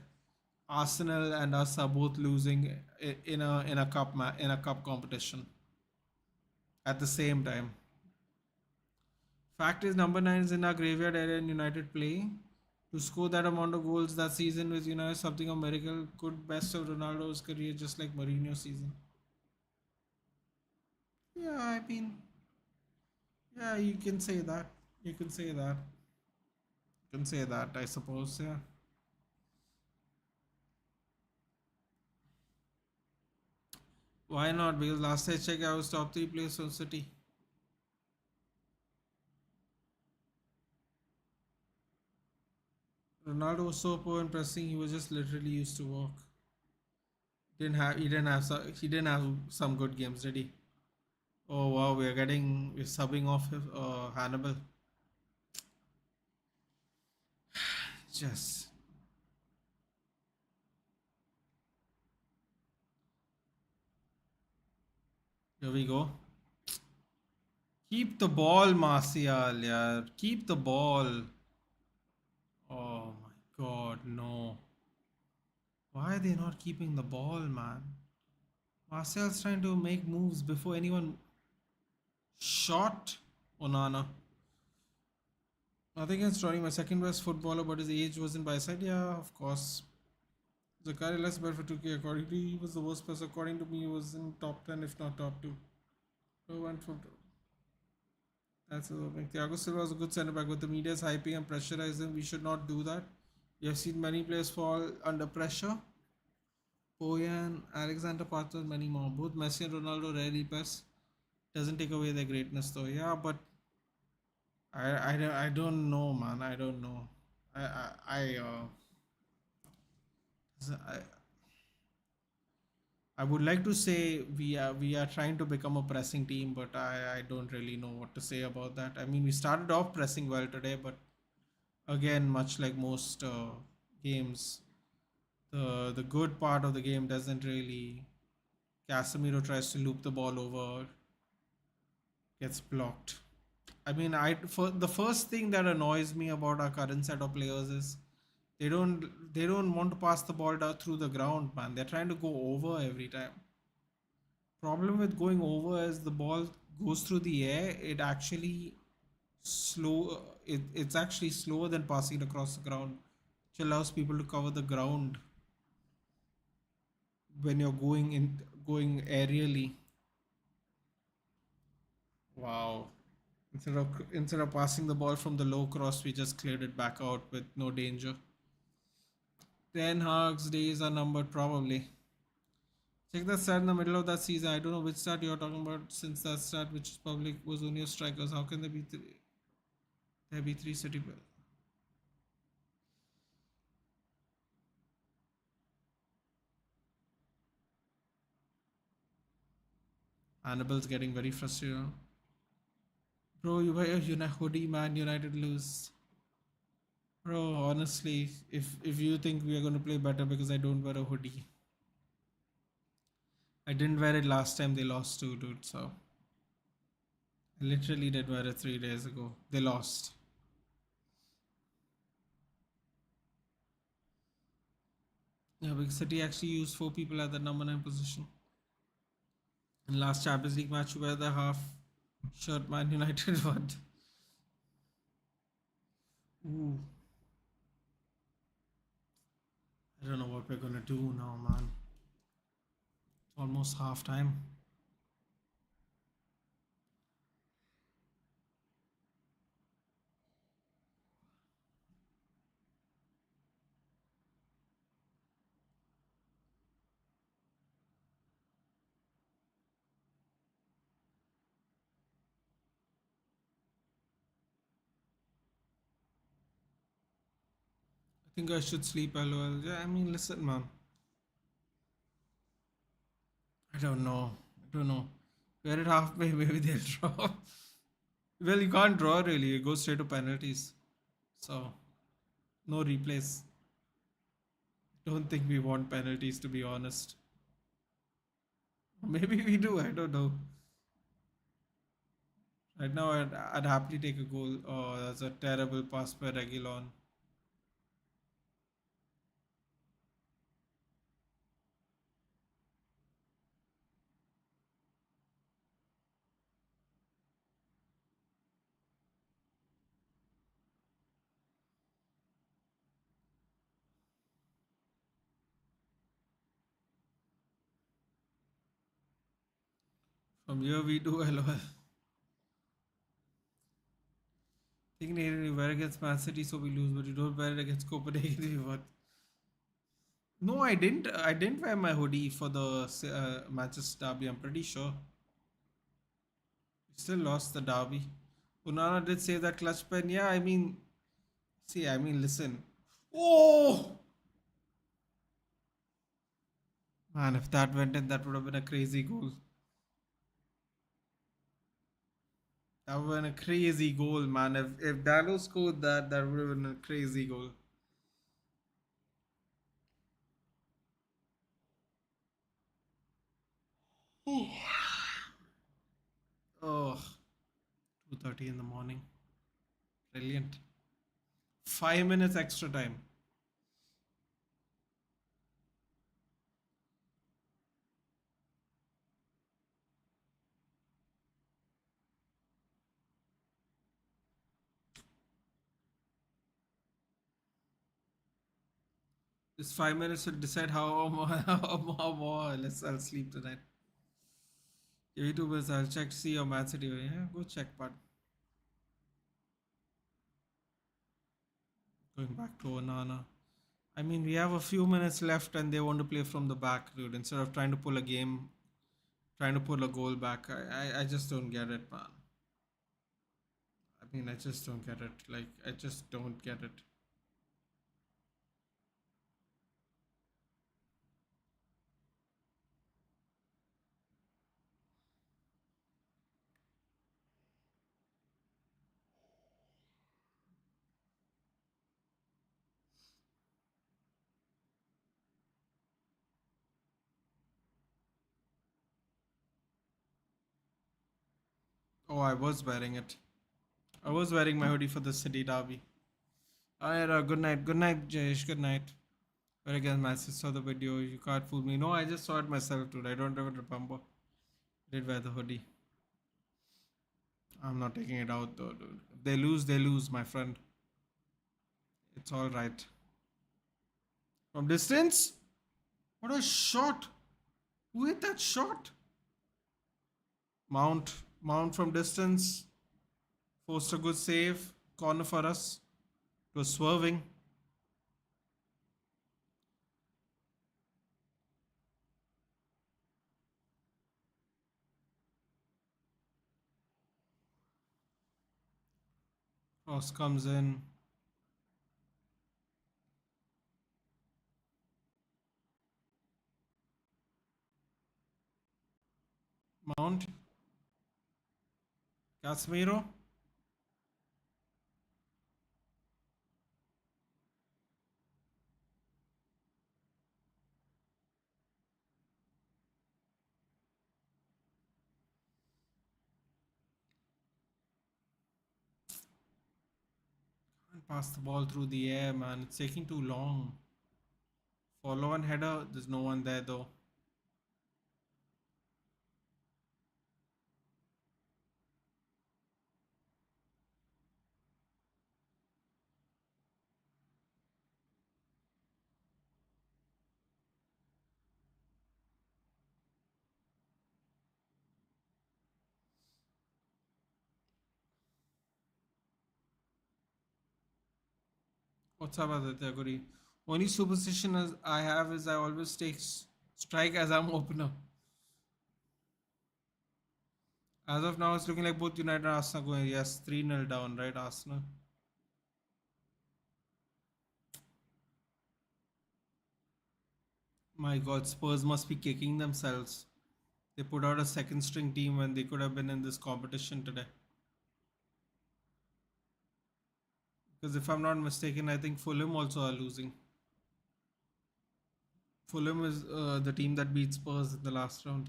Arsenal and us are both losing in a cup competition at the same time. Fact is, number 9 is in our graveyard area in United play. To score that amount of goals that season with United, something of miracle. Could best of Ronaldo's career, just like Mourinho's season. Yeah, I mean, yeah, you can say that. You can say that. You can say that, I suppose. Yeah. Why not? Because last I checked, I was top 3 players from City. Ronaldo was so poor in pressing, he was just literally used to walk. He didn't have some good games, did he? Oh wow, we're subbing off Hannibal. Just here we go. Keep the ball, Martial. Yeah, keep the ball. Oh my God, no. Why are they not keeping the ball, man? Martial's trying to make moves before anyone shot Onana. Nothing against Ronnie, my second best footballer, but his age wasn't by side. Yeah, of course. Zakaria less bad for 2K. According to you, he was the worst person. According to me, he was in top 10, if not top 2. So went from that's a big. Thiago Silva was a good centre back, but the media is hyping and pressurizing. We should not do that. We have seen many players fall under pressure. Boyan, Alexander Pato, and many more. Both Messi and Ronaldo rarely pass. Doesn't take away their greatness though. Yeah, but I don't know, man. I don't know. I I I I, I would like to say we are trying to become a pressing team, but I don't really know what to say about that. I mean, we started off pressing well today, but again, much like most games, the good part of the game doesn't really. Casemiro tries to loop the ball over, gets blocked. I mean, for the first thing that annoys me about our current set of players is they don't want to pass the ball down through the ground, man. They're trying to go over every time. Problem with going over is the ball goes through the air. It's actually slower than passing it across the ground, which allows people to cover the ground when you're going aerially. Wow. Instead of passing the ball from the low cross, we just cleared it back out with no danger. Ten Hag's days are numbered, probably. Check the start in the middle of that season. I don't know which start you're talking about. Since that start, which is probably was only strikers. How can there be three? There be three City players. Annibal's getting very frustrated. Bro, you wear a hoodie, man. United lose. Bro, honestly, if you think we are going to play better because I don't wear a hoodie, I didn't wear it last time they lost too, dude. So I literally did wear it 3 days ago. They lost. Yeah, because City actually used four people at the number nine position. In last Champions League match, you wear the half shirt. Man United what? Ooh, I don't know what we're gonna do now, man. It's almost half time. I think I should sleep. LOL. Yeah, I mean, listen, man. I don't know. I don't know. We're at halfway. Maybe they'll draw. Well, you can't draw really. You go straight to penalties. So no replays. Don't think we want penalties to be honest. Maybe we do. I don't know. Right now, I'd happily take a goal. Oh, that's a terrible pass by Reguilon. From here we do LOL. Think you wear against Man City so we lose, but you don't wear it against Copenhagen. We won. No, I didn't. I didn't wear my hoodie for the Manchester derby. I'm pretty sure. We still lost the derby. Unana did save that clutch pen. Yeah, I mean, see, I mean, listen. Oh man, if that went in, that would have been a crazy goal. That would have been a crazy goal, man. If Dallo scored that, that would have been a crazy goal. Oh, 2:30 in the morning. Brilliant. 5 minutes extra time. This 5 minutes will decide how more, how more or less I'll sleep tonight. YouTubers, I'll check to see your Man City. Yeah, go check, but going back to Onana. I mean, we have a few minutes left and they want to play from the back, dude. Instead of trying to pull a game, trying to pull a goal back. I just don't get it, man. I mean, I just don't get it. Like, I just don't get it. Oh, I was wearing it. I was wearing my hoodie for the City Derby. Alright, good night. Good night, Jayesh. Good night. But again, my sister saw the video. You can't fool me. No, I just saw it myself, dude. I don't even remember. I did wear the hoodie. I'm not taking it out though, dude. If they lose, my friend. It's all right. From distance? What a shot! Who hit that shot? Mount from distance. Forced a good save. Corner for us. It was swerving. Cross comes in. Mount. Casemiro. Can't pass the ball through the air, man. It's taking too long. Follow on header. There's no one there though. What's up, Aditya Guri? Only superstition is I have is I always take strike as I'm opener. As of now, it's looking like both United and Arsenal going. Yes, 3-0 down, right, Arsenal? My God, Spurs must be kicking themselves. They put out a second string team when they could have been in this competition today. Because if I'm not mistaken, I think Fulham also are losing. Fulham is the team that beat Spurs in the last round.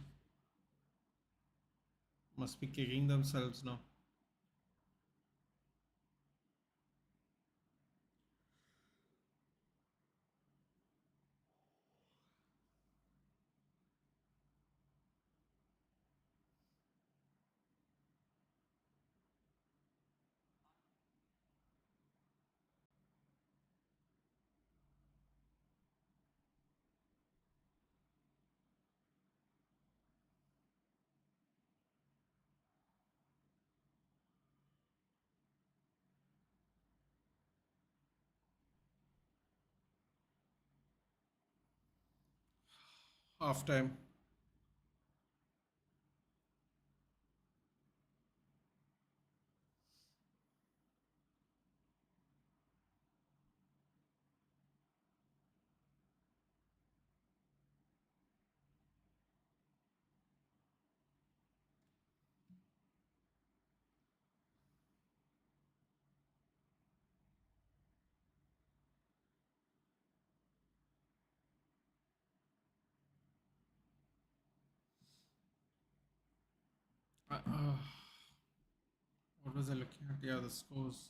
Must be kicking themselves now. Half time. What was I looking at? Yeah, the scores.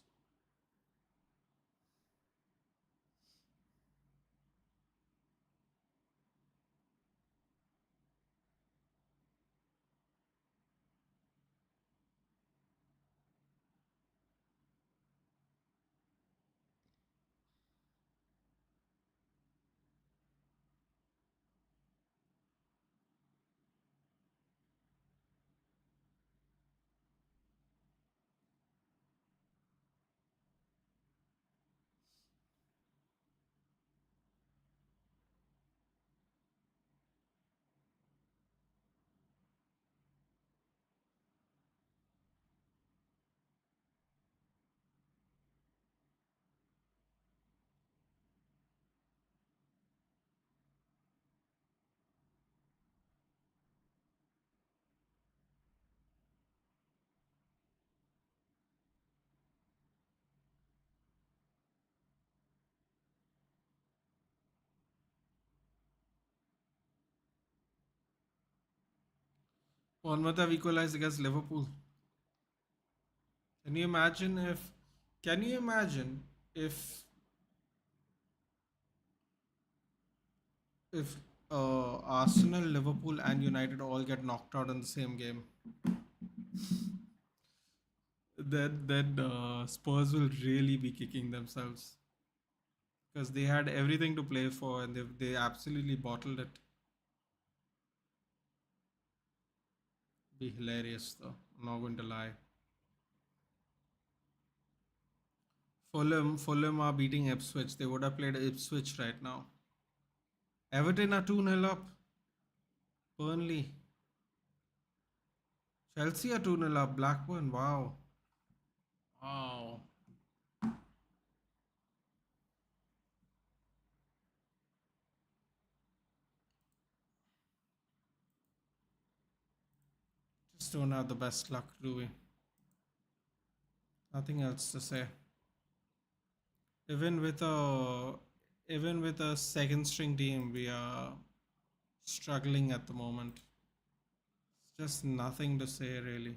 Bournemouth have equalized against Liverpool. Can you imagine if? Can you imagine if if Arsenal, Liverpool, and United all get knocked out in the same game? Then Spurs will really be kicking themselves because they had everything to play for and they absolutely bottled it. Be hilarious though. I'm not going to lie. Fulham are beating Ipswich. They would have played Ipswich right now. Everton are 2-0 up. Burnley. Chelsea are 2-0 up. Blackburn. Wow. Wow. just don't have the best luck, do we? Nothing else to say. Even with a even with a second string team, we are struggling at the moment. Just nothing to say really.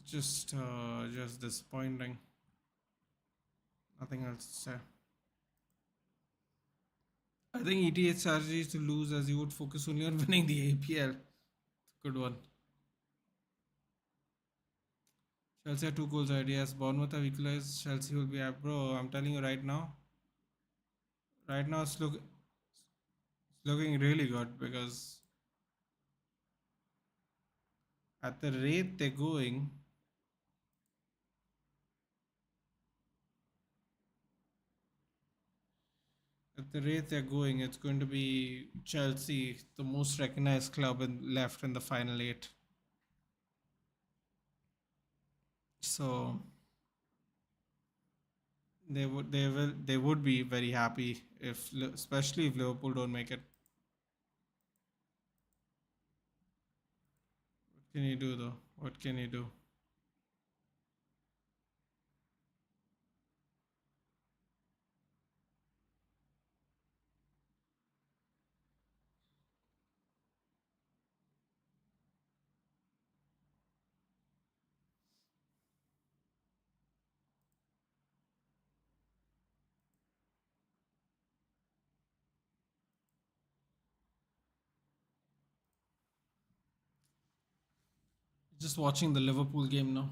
Just disappointing. Nothing else to say. I think ETH strategy is to lose as you would focus only on winning the APL. Good one. Chelsea have two goals ideas. Bournemouth have equalized. Chelsea will be at bro. I'm telling you right now. Right now it's looking really good because at the rate they're going, it's going to be Chelsea, the most recognized club left in the final eight. So they would be very happy if, especially if Liverpool don't make it. What can you do though? What can you do? Just watching the Liverpool game now.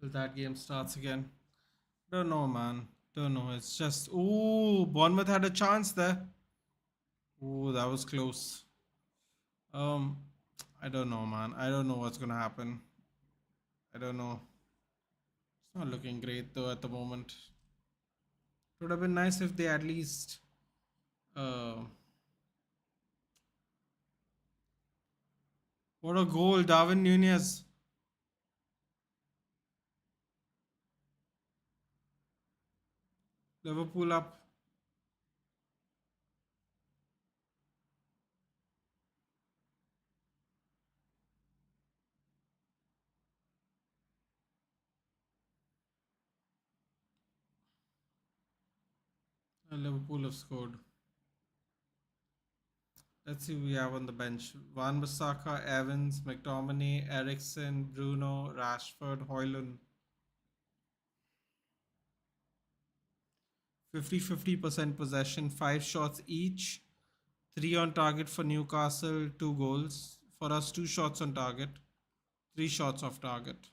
Till that game starts again. Don't know, man. Don't know. It's just, ooh, Bournemouth had a chance there. Ooh, that was close. Um, I don't know, man. I don't know what's gonna happen. I don't know. It's not looking great though at the moment. It would have been nice if they at least. Uh, what a goal, Darwin Nunez. Liverpool up. Liverpool have scored. Let's see who we have on the bench. Van Bissaka, Evans, McTominay, Ericsson, Bruno, Rashford, Hoyland. 50-50% possession, 5 shots each, 3 on target for Newcastle, 2 goals. For us, 2 shots on target, 3 shots off target.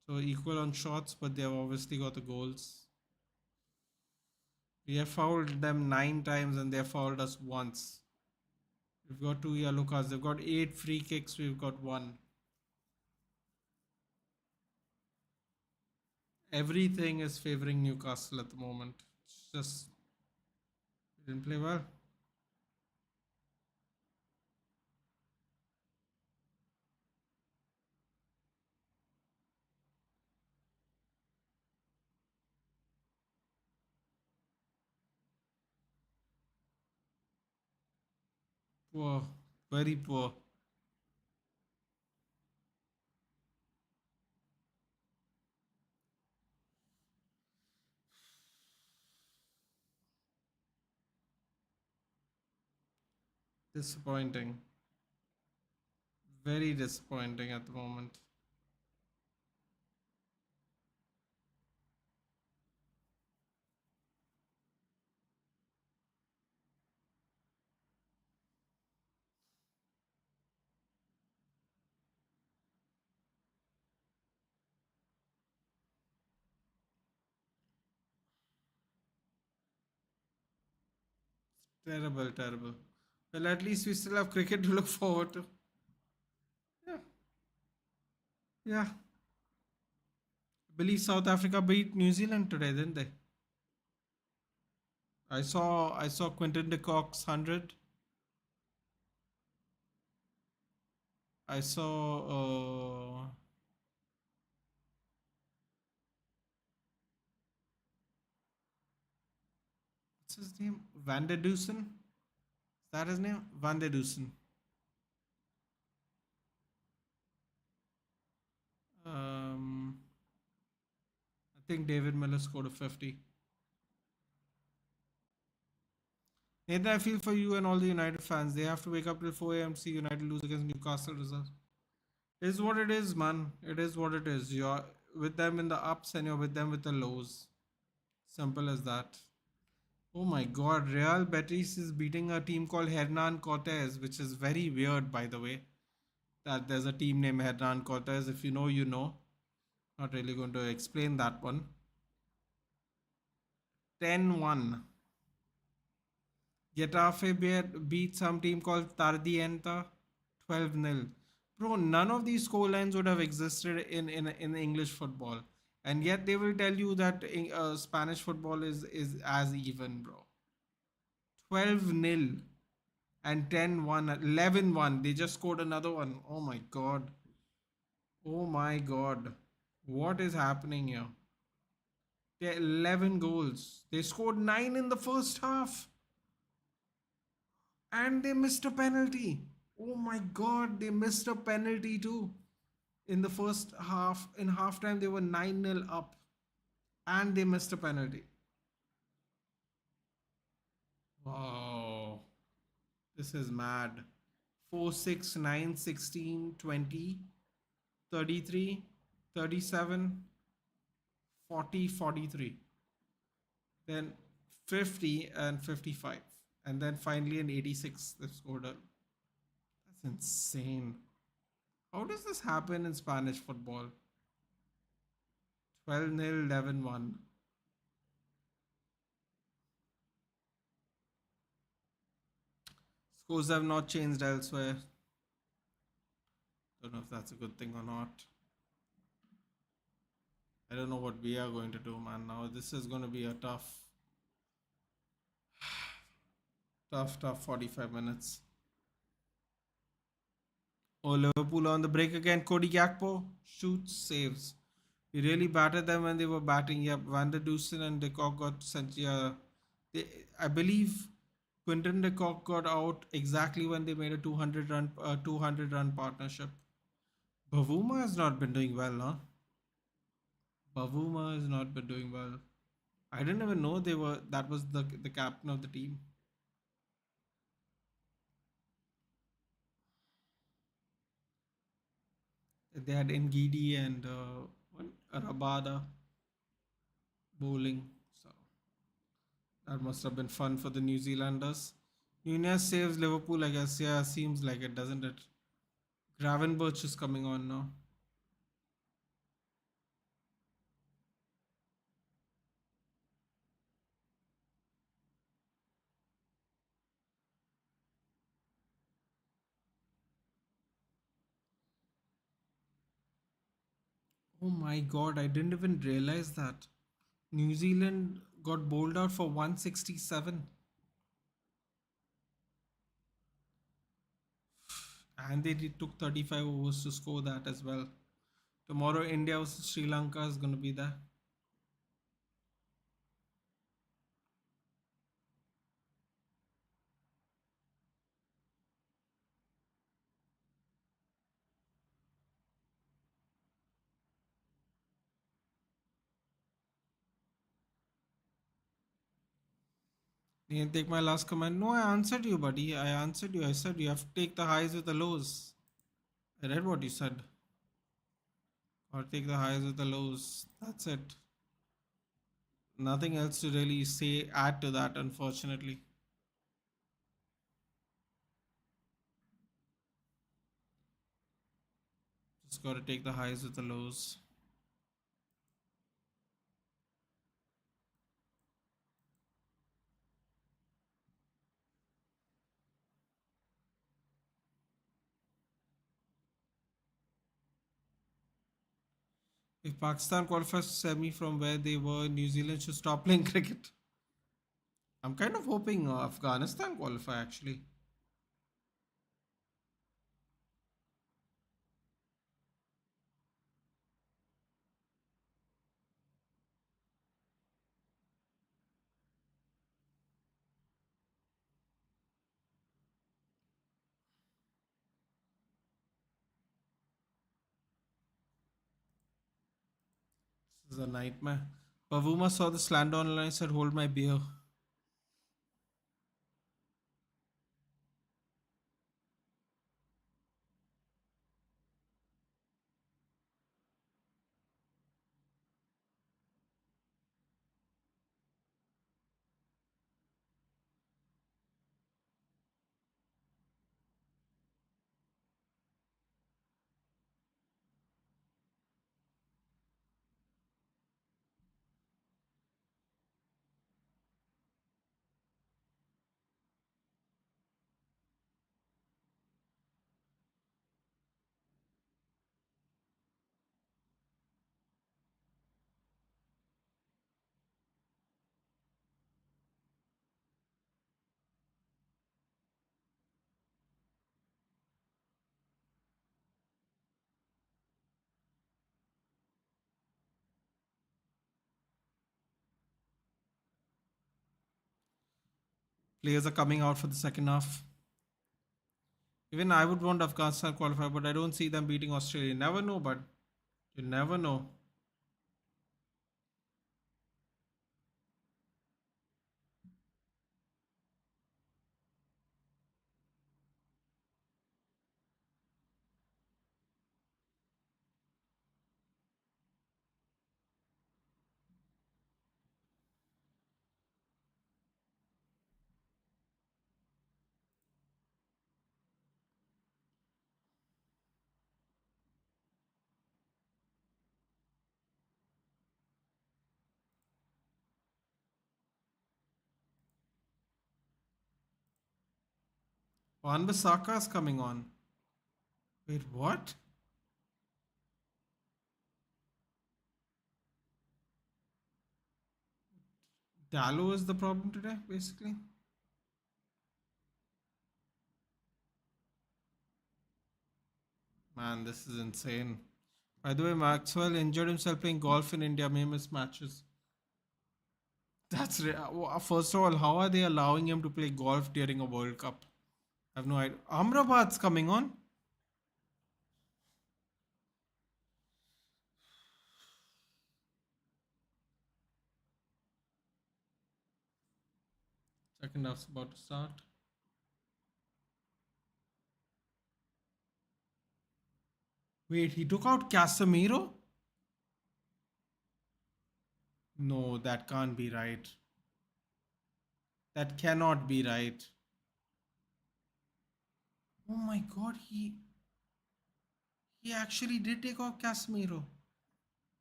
So equal on shots, but they've obviously got the goals. We have fouled them 9 times and they have fouled us once. We've got 2 yellow cards. They've got 8 free kicks. We've got 1. Everything is favoring Newcastle at the moment. It's just, we didn't play well. Poor. Very poor. Disappointing. Very disappointing at the moment. Terrible, terrible. Well, at least we still have cricket to look forward to. Yeah, yeah. I believe South Africa beat New Zealand today, didn't they? I saw Quinton de Kock's 100. I saw What's his name? Van der Dusen? Is that his name? Van der Dusen. Um, I think David Miller scored a 50. Nathan, I feel for you and all the United fans. They have to wake up till 4 a.m. to see United lose against Newcastle results. It is what it is, man. It is what it is. You're with them in the ups and you're with them with the lows. Simple as that. Oh my god, Real Betis is beating a team called Hernan Cortez, which is very weird, by the way. That there's a team named Hernan Cortez. If you know, you know. Not really going to explain that one. 10-1. Getafe beat some team called Tardienta 12-0. Bro, none of these scorelines would have existed in English football. And yet they will tell you that Spanish football is as even, bro. 12-0 and 10-1, 11-1. They just scored another one. Oh my god. Oh my god. What is happening here? 11 goals. They scored 9 in the first half. And they missed a penalty. Oh my god, they missed a penalty too. In the first half, in halftime, they were 9-0 up. And they missed a penalty. Wow. This is mad. 4, 6, 9, 16, 20, 33, 37, 40, 43. Then 50 and 55. And then finally in 86, they scored a. That's insane. How does this happen in Spanish football? 12-0, 11-1. Scores have not changed elsewhere. Don't know if that's a good thing or not. I don't know what we are going to do, man. Now this is going to be a tough 45 minutes. Oh, Liverpool on the break again. Cody Gakpo shoots, saves. We really battered them when they were batting. Yep, Van der Dusen and De Kock got sent. Yeah, I believe Quinton de Kock got out exactly when they made a 200 run partnership. Bavuma has not been doing well, huh? Bavuma has not been doing well. I didn't even know that was the captain of the team. They had Ngidi and Rabada bowling. So that must have been fun for the New Zealanders. Nunez saves Liverpool, I guess. Yeah, seems like it, doesn't it? Gravenberch is coming on now. Oh my god, I didn't even realize that. New Zealand got bowled out for 167. And took 35 overs to score that as well. Tomorrow, India versus Sri Lanka is going to be there. You can take my last comment. No, I answered you, buddy. I answered you. I said you have to take the highs with the lows. I read what you said. Or take the highs with the lows. That's it. Nothing else to really say, add to that, unfortunately. Just got to take the highs with the lows. If Pakistan qualifies to semi from where they were, New Zealand should stop playing cricket. I'm kind of hoping Afghanistan qualify actually. This is a nightmare. Pavuma saw the slander online and said, "Hold my beer." Players are coming out for the second half. Even I would want Afghanistan qualify, but I don't see them beating Australia. You never know, but you never know. Wan Bissaka is coming on. Wait, what? Dallo is the problem today, basically. Man, this is insane. By the way, Maxwell injured himself playing golf in India, may miss matches. First of all, how are they allowing him to play golf during a World Cup? I have no idea. Amrabat's coming on. Second half's about to start. Wait, he took out Casemiro? No, that can't be right. That cannot be right. Oh my god, he actually did take out Casemiro.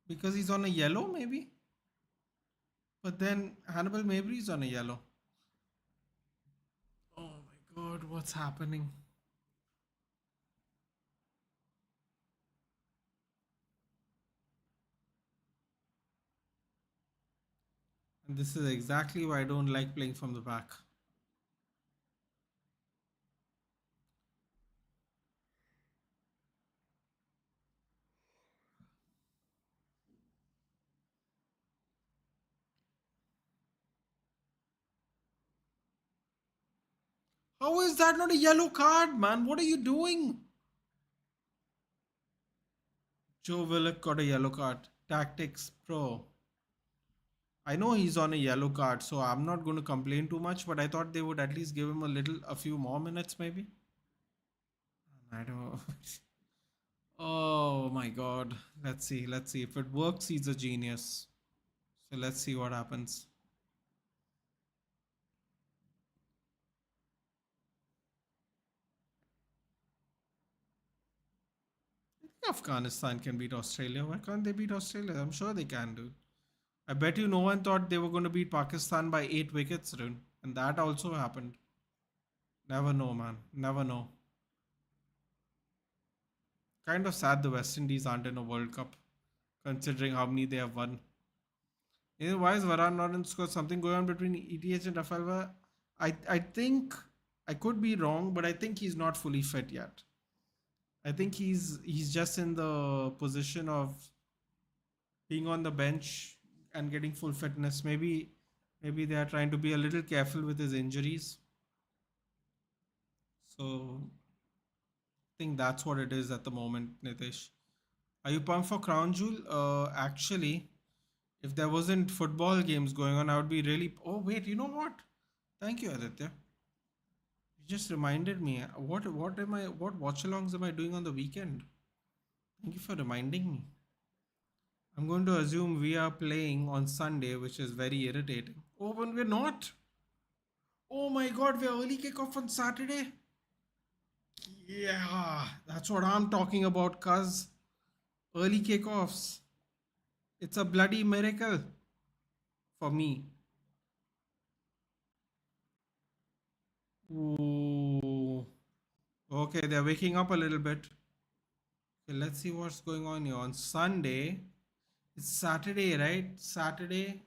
Because he's on a yellow, maybe? But then Hannibal Mabry is on a yellow. Oh my god, what's happening? And this is exactly why I don't like playing from the back. How is that not a yellow card, man? What are you doing? Joe Willock got a yellow card. Tactics Pro. I know he's on a yellow card, so I'm not going to complain too much, but I thought they would at least give him a few more minutes, maybe. I don't. Oh my god. Let's see. Let's see. If it works, he's a genius. So let's see what happens. Afghanistan can beat Australia. Why can't they beat Australia? I'm sure they can, dude. I bet you no one thought they were going to beat Pakistan by 8 wickets, dude. And that also happened. Never know, man. Never know. Kind of sad the West Indies aren't in a World Cup, considering how many they have won. Why is Varane not in score? Something going on between ETH and Rafael? I think I could be wrong, but I think he's not fully fit yet. I think he's just in the position of being on the bench and getting full fitness. Maybe they are trying to be a little careful with his injuries. So I think that's what it is at the moment, Nitish. Are you pumped for Crown Jewel? Actually, If there wasn't football games going on, I would be really. Oh wait, you know what? Thank you, Aditya. You just reminded me. What watch-alongs am I doing on the weekend? Thank you for reminding me. I'm going to assume we are playing on Sunday, which is very irritating. Oh, when we're not. Oh my God, we're early kickoff on Saturday. Yeah, that's what I'm talking about, cuz early kickoffs. It's a bloody miracle for me. Ooh. Okay, they're waking up a little bit. Okay, let's see what's going on here. On Sunday, it's Saturday, right? Saturday,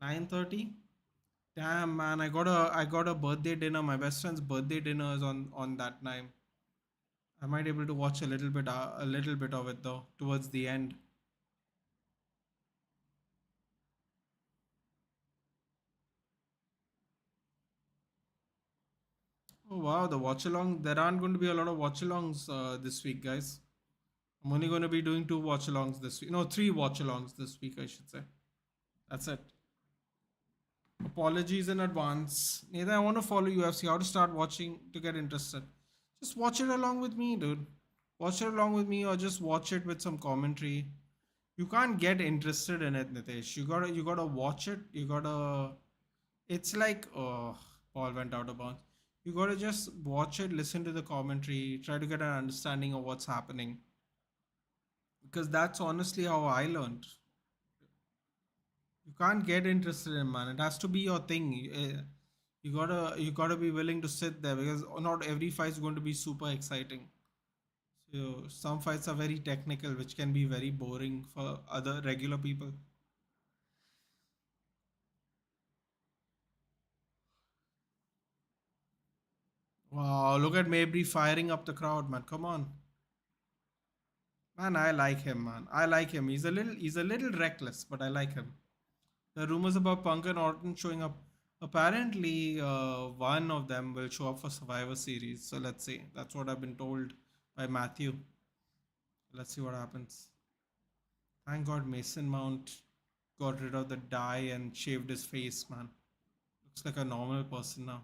9:30. Damn man, I got a birthday dinner. My best friend's birthday dinner is on that time. I might able to watch a little bit of it though towards the end. Oh wow, the watch along. There aren't going to be a lot of watch alongs this week, guys. I'm only going to be doing two watch alongs this week. No, three watch alongs this week, I should say. That's it. Apologies in advance. Neither I want to follow UFC. How to start watching to get interested? Just watch it along with me, dude. Watch it along with me, or just watch it with some commentary. You can't get interested in it, Nitesh. You gotta watch it. You gotta. It's like Paul went out of bounds. You gotta just watch it, listen to the commentary, try to get an understanding of what's happening. Because that's honestly how I learned. You can't get interested in, man. It has to be your thing. You gotta be willing to sit there because not every fight is going to be super exciting. So some fights are very technical, which can be very boring for other regular people. Wow, look at Mabry firing up the crowd, man. Come on. Man, I like him, man. I like him. He's a little reckless, but I like him. The rumors about Punk and Orton showing up. Apparently, one of them will show up for Survivor Series. So let's see. That's what I've been told by Matthew. Let's see what happens. Thank God Mason Mount got rid of the dye and shaved his face, man. Looks like a normal person now.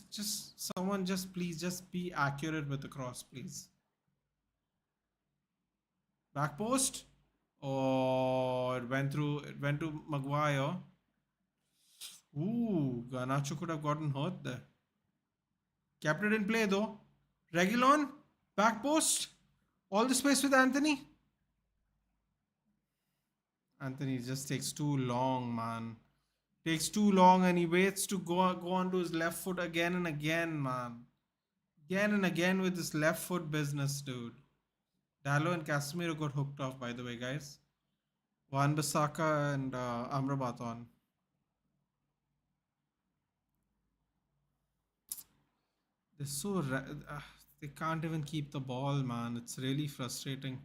Just someone, just please, just be accurate with the cross, please. Back post. Or it went to Maguire. Ooh, Ganacho could have gotten hurt there. Kept it in play though. Regulon, back post. All the space with Anthony. Anthony just takes too long, man. Takes too long and he waits to go onto his left foot again and again, man. Again and again with this left foot business, dude. Dallo and Casemiro got hooked off, by the way, guys. Wan Bissaka and Amrabat on. They're they can't even keep the ball, man. It's really frustrating.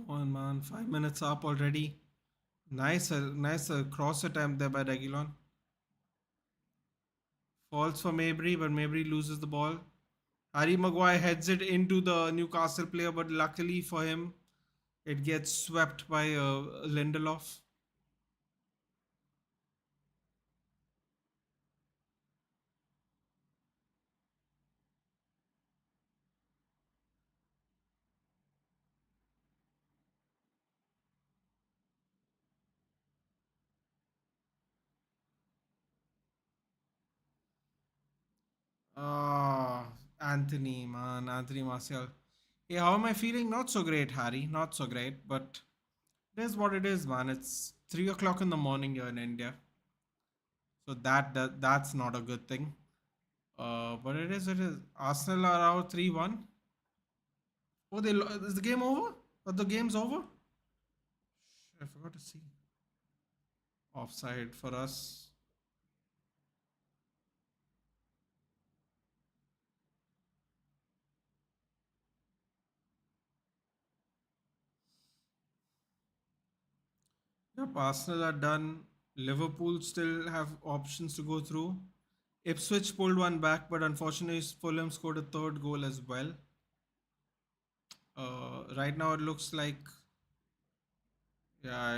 Come on, man. 5 minutes up already. Nice cross attempt there by Reguilon. Falls for Mabry, but Mabry loses the ball. Harry Maguire heads it into the Newcastle player, but luckily for him, it gets swept by Lindelof. Ah, Anthony, man. Anthony Martial. Hey, how am I feeling? Not so great, Harry. Not so great, but it is what it is, man. It's 3 o'clock in the morning here in India. So that's not a good thing. But it is, it is. Arsenal are out 3-1. Oh, is the game over? Or the game's over? I forgot to see. Offside for us. Yep, Arsenal are done. Liverpool still have options to go through. Ipswich pulled one back, but unfortunately, Fulham scored a third goal as well. Right now, it looks like yeah,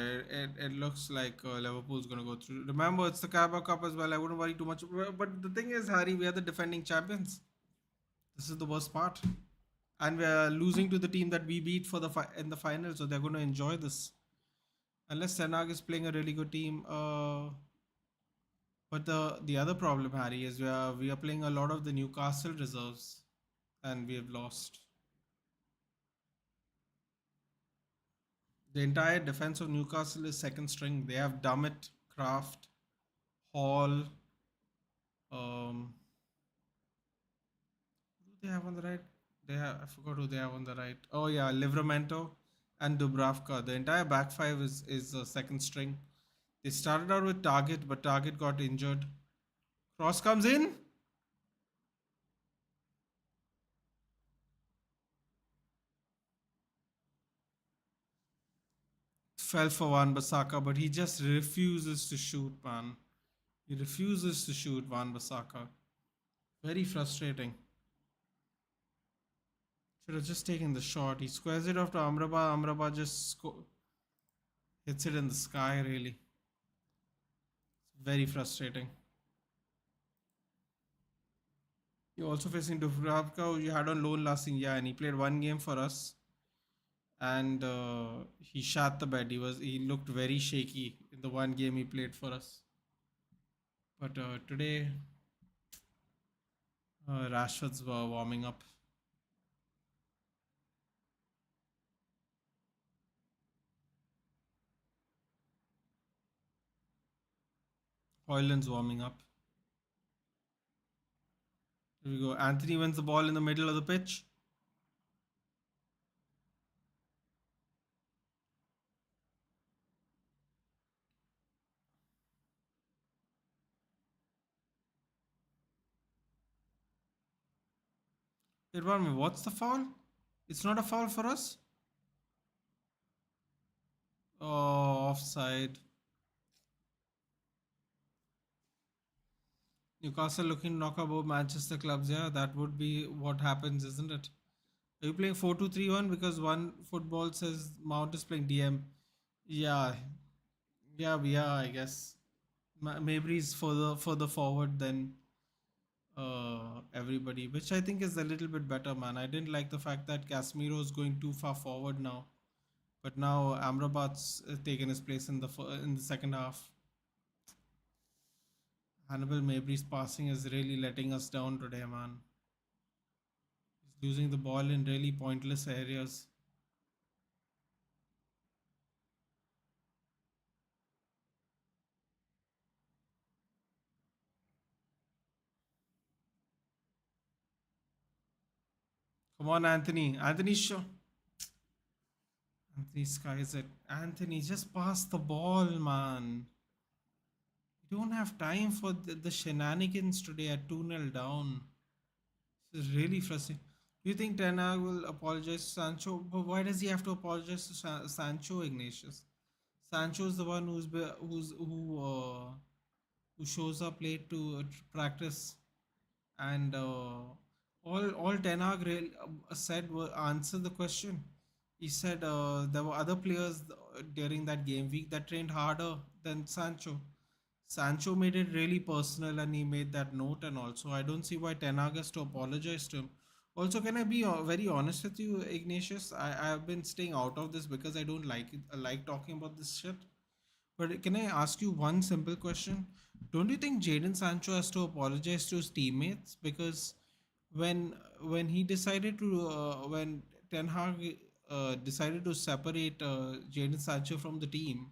it looks like Liverpool's going to go through. Remember, it's the Carabao Cup as well. I wouldn't worry too much. But the thing is, Harry, we are the defending champions. This is the worst part, and we are losing to the team that we beat for the in the final. So they're going to enjoy this, unless Senag is playing a really good team. But the other problem, Harry, is we are playing a lot of the Newcastle reserves, and we have lost. The entire defense of Newcastle is second string. They have Dummett, Kraft, Hall. Um, who do they have on the right? They have I forgot who they have on the right. Oh yeah, Livramento and Dubravka. The entire back five is second string. They started out with Target, but Target got injured. Cross comes in. Fell for Wan Basaka, but he just refuses to shoot, man. He refuses to shoot Wan Basaka. Very frustrating. Should have just taken the shot. He squares it off to Amraba. Amraba just hits it in the sky, really. Very frustrating. You're also facing Dubravka, who you had on loan last year, and he played one game for us. And he shat the bed. He looked very shaky in the one game he played for us. But today, Rashford's warming up. Hoyland's warming up. Here we go. Anthony wins the ball in the middle of the pitch. Wait, one minute. What's the foul? It's not a foul for us? Oh, offside. Newcastle looking to knock about Manchester clubs. Yeah, that would be what happens, isn't it? Are you playing 4-2-3-1 because one football says Mount is playing DM? Yeah, yeah, we are, I guess. Maybe he's further forward than everybody, which I think is a little bit better, man. I didn't like the fact that Casemiro is going too far forward now, but now Amrabat's taken his place in in the second half. Hannibal Mabry's passing is really letting us down today, man. He's losing the ball in really pointless areas. Come on, Anthony. Anthony, show. Anthony skies it. Anthony, just pass the ball, man. You don't have time for the shenanigans today at 2-0 down. This is really frustrating. Do you think Ten Hag will apologize to Sancho? But why does he have to apologize to Sancho, Ignatius? Sancho is the one who shows up late to practice, and all Ten Hag said was answer the question. He said there were other players during that game week that trained harder than Sancho. Sancho made it really personal and he made that note, and also I don't see why Ten Hag has to apologize to him. Also, can I be very honest with you, Ignatius? I've been staying out of this because I don't like it. I like talking about this shit. But can I ask you one simple question? Don't you think Jadon Sancho has to apologize to his teammates because when he decided to when Ten Hag decided to separate Jadon Sancho from the team,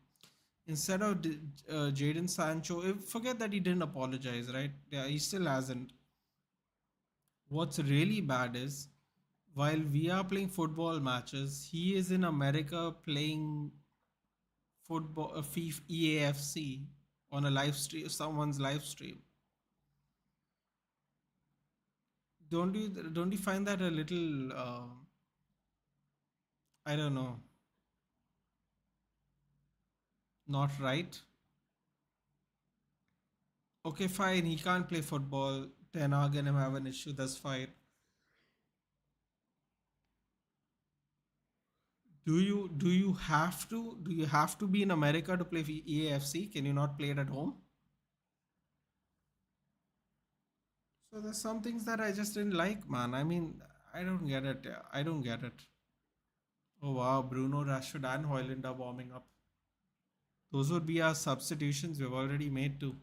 instead of Jadon Sancho, forget that he didn't apologize, right? Yeah, he still hasn't. What's really bad is while we are playing football matches, he is in America playing football, FIFA, EAFC on a live stream, someone's live stream. Don't you find that a little? I don't know. Not right. Okay, fine. He can't play football. Ten Hag and him have an issue. That's fine. Do you have to be in America to play for EAFC? Can you not play it at home? So there's some things that I just didn't like, man. I mean, I don't get it. I don't get it. Oh wow, Bruno, Rashford, and Hoyland are warming up. Those would be our substitutions we've already made too.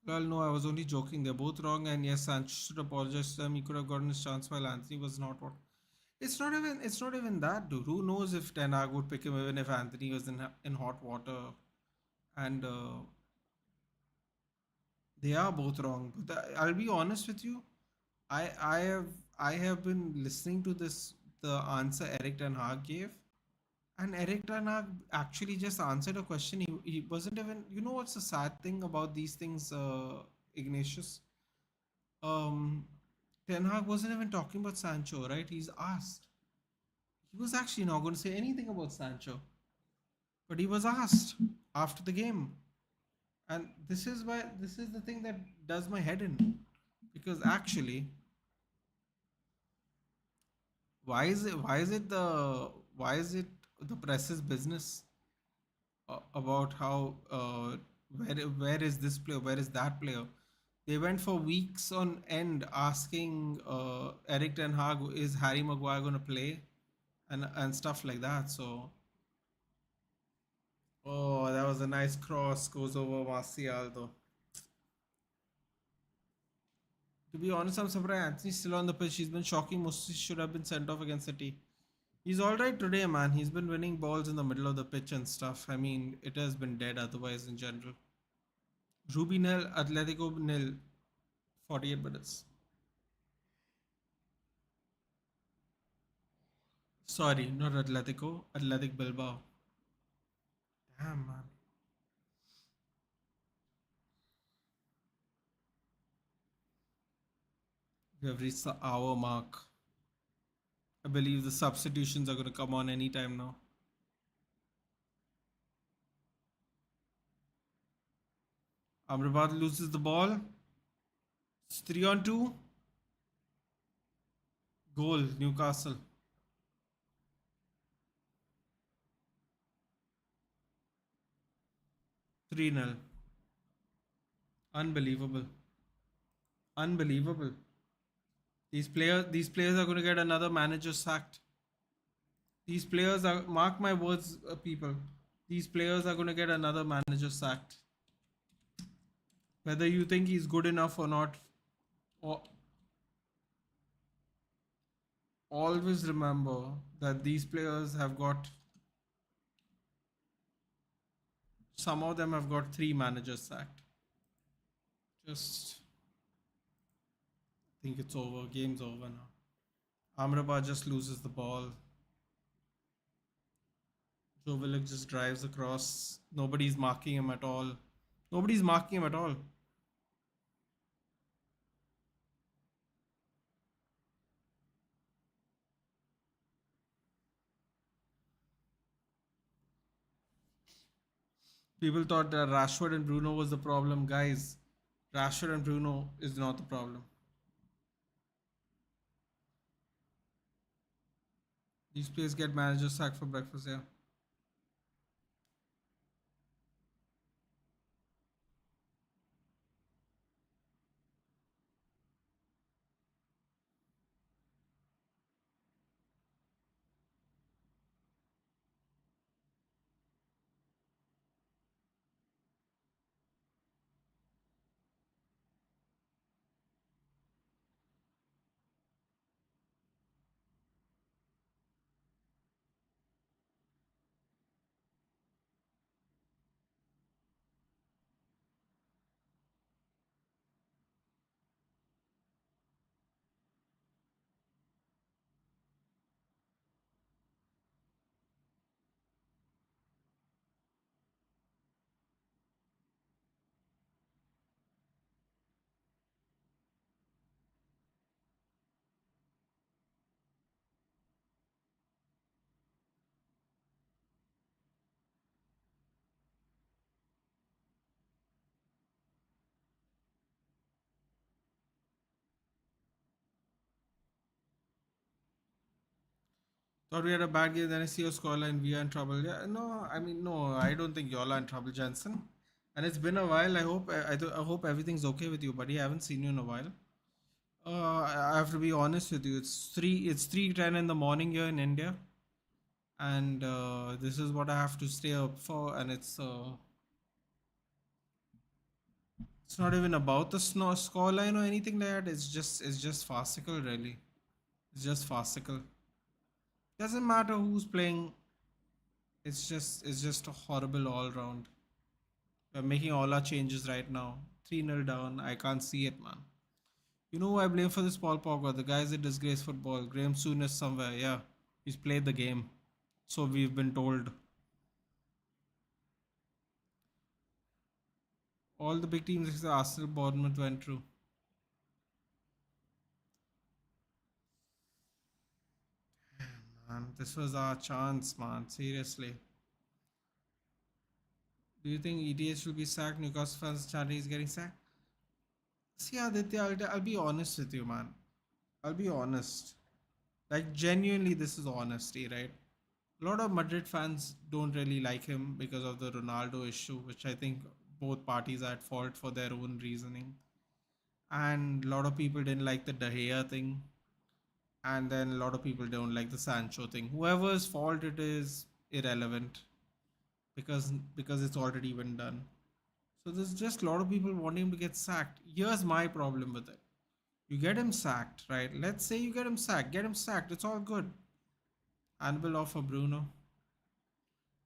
Well, no, I was only joking. They're both wrong, and yes, Sancho should apologize to them. He could have gotten his chance while Anthony was not what. It's not even that, dude. Who knows if Ten Hag would pick him even if Anthony was in hot water, and they are both wrong. But I'll be honest with you. I have been listening to the answer Eric Ten Hag gave, and Eric Ten Hag actually just answered a question. He wasn't even. You know what's the sad thing about these things, Ignatius? Um, Ten Hag wasn't even talking about Sancho, right? He's asked. He was actually not going to say anything about Sancho, but he was asked after the game, and this is the thing that does my head in, because actually, why is it the press's business about how where is this player, where is that player? They went for weeks on end asking Eric Ten Hag, is Harry Maguire going to play, and stuff like that. So, oh, that was a nice cross, goes over Martial though. To be honest, I'm surprised Anthony's still on the pitch. He's been shocking. Moses should have been sent off against City. He's all right today, man. He's been winning balls in the middle of the pitch and stuff. I mean, it has been dead otherwise in general. Ruby nil, Atletico nil, 48 minutes. Sorry, not Atletico, Athletic Bilbao. Damn, man. We have reached the hour mark. I believe the substitutions are going to come on anytime now. Amrabat loses the ball. It's 3 on 2. Goal, Newcastle. 3 nil. Unbelievable. Unbelievable. These players are going to get another manager sacked. These players are, mark my words, people. These players are going to get another manager sacked. Whether you think he's good enough or not, al- always remember that these players have got, some of them have got three managers sacked. Just think it's over. Game's over now. Amrabat just loses the ball. Joe Willock just drives across. Nobody's marking him at all. Nobody's marking him at all. People thought that Rashford and Bruno was the problem. Guys, Rashford and Bruno is not the problem. These players get managers sacked for breakfast, yeah. Thought we had a bad game, then I see your scoreline, we are in trouble. Yeah, no, I mean, no, I don't think y'all are in trouble, Jensen. And it's been a while. I hope everything's okay with you, buddy. I haven't seen you in a while. I have to be honest with you. It's 3:10 in the morning here in India, and this is what I have to stay up for. And it's not even about the scoreline or anything like that. It's just farcical, really. It's just farcical. Doesn't matter who's playing. It's just a horrible all round. We're making all our changes right now. 3-0 down. I can't see it, man. You know who I blame for this, Paul Pogba? The guy's a disgrace football. Graham Souness somewhere. Yeah, he's played the game. So we've been told. All the big teams except Arsenal, Bournemouth went through. Man, this was our chance, man. Seriously. Do you think EDH will be sacked? Newcastle fans chanting he's getting sacked? See, Aditya, I'll be honest with you, man. I'll be honest. Like, genuinely, this is honesty, right? A lot of Madrid fans don't really like him because of the Ronaldo issue, which I think both parties are at fault for their own reasoning. And a lot of people didn't like the De Gea thing. And then a lot of people don't like the Sancho thing. Whoever's fault it is irrelevant because it's already been done. So there's just a lot of people wanting him to get sacked. Here's my problem with it. You get him sacked, right? Let's say you get him sacked. Get him sacked. It's all good. Anvil off for Bruno.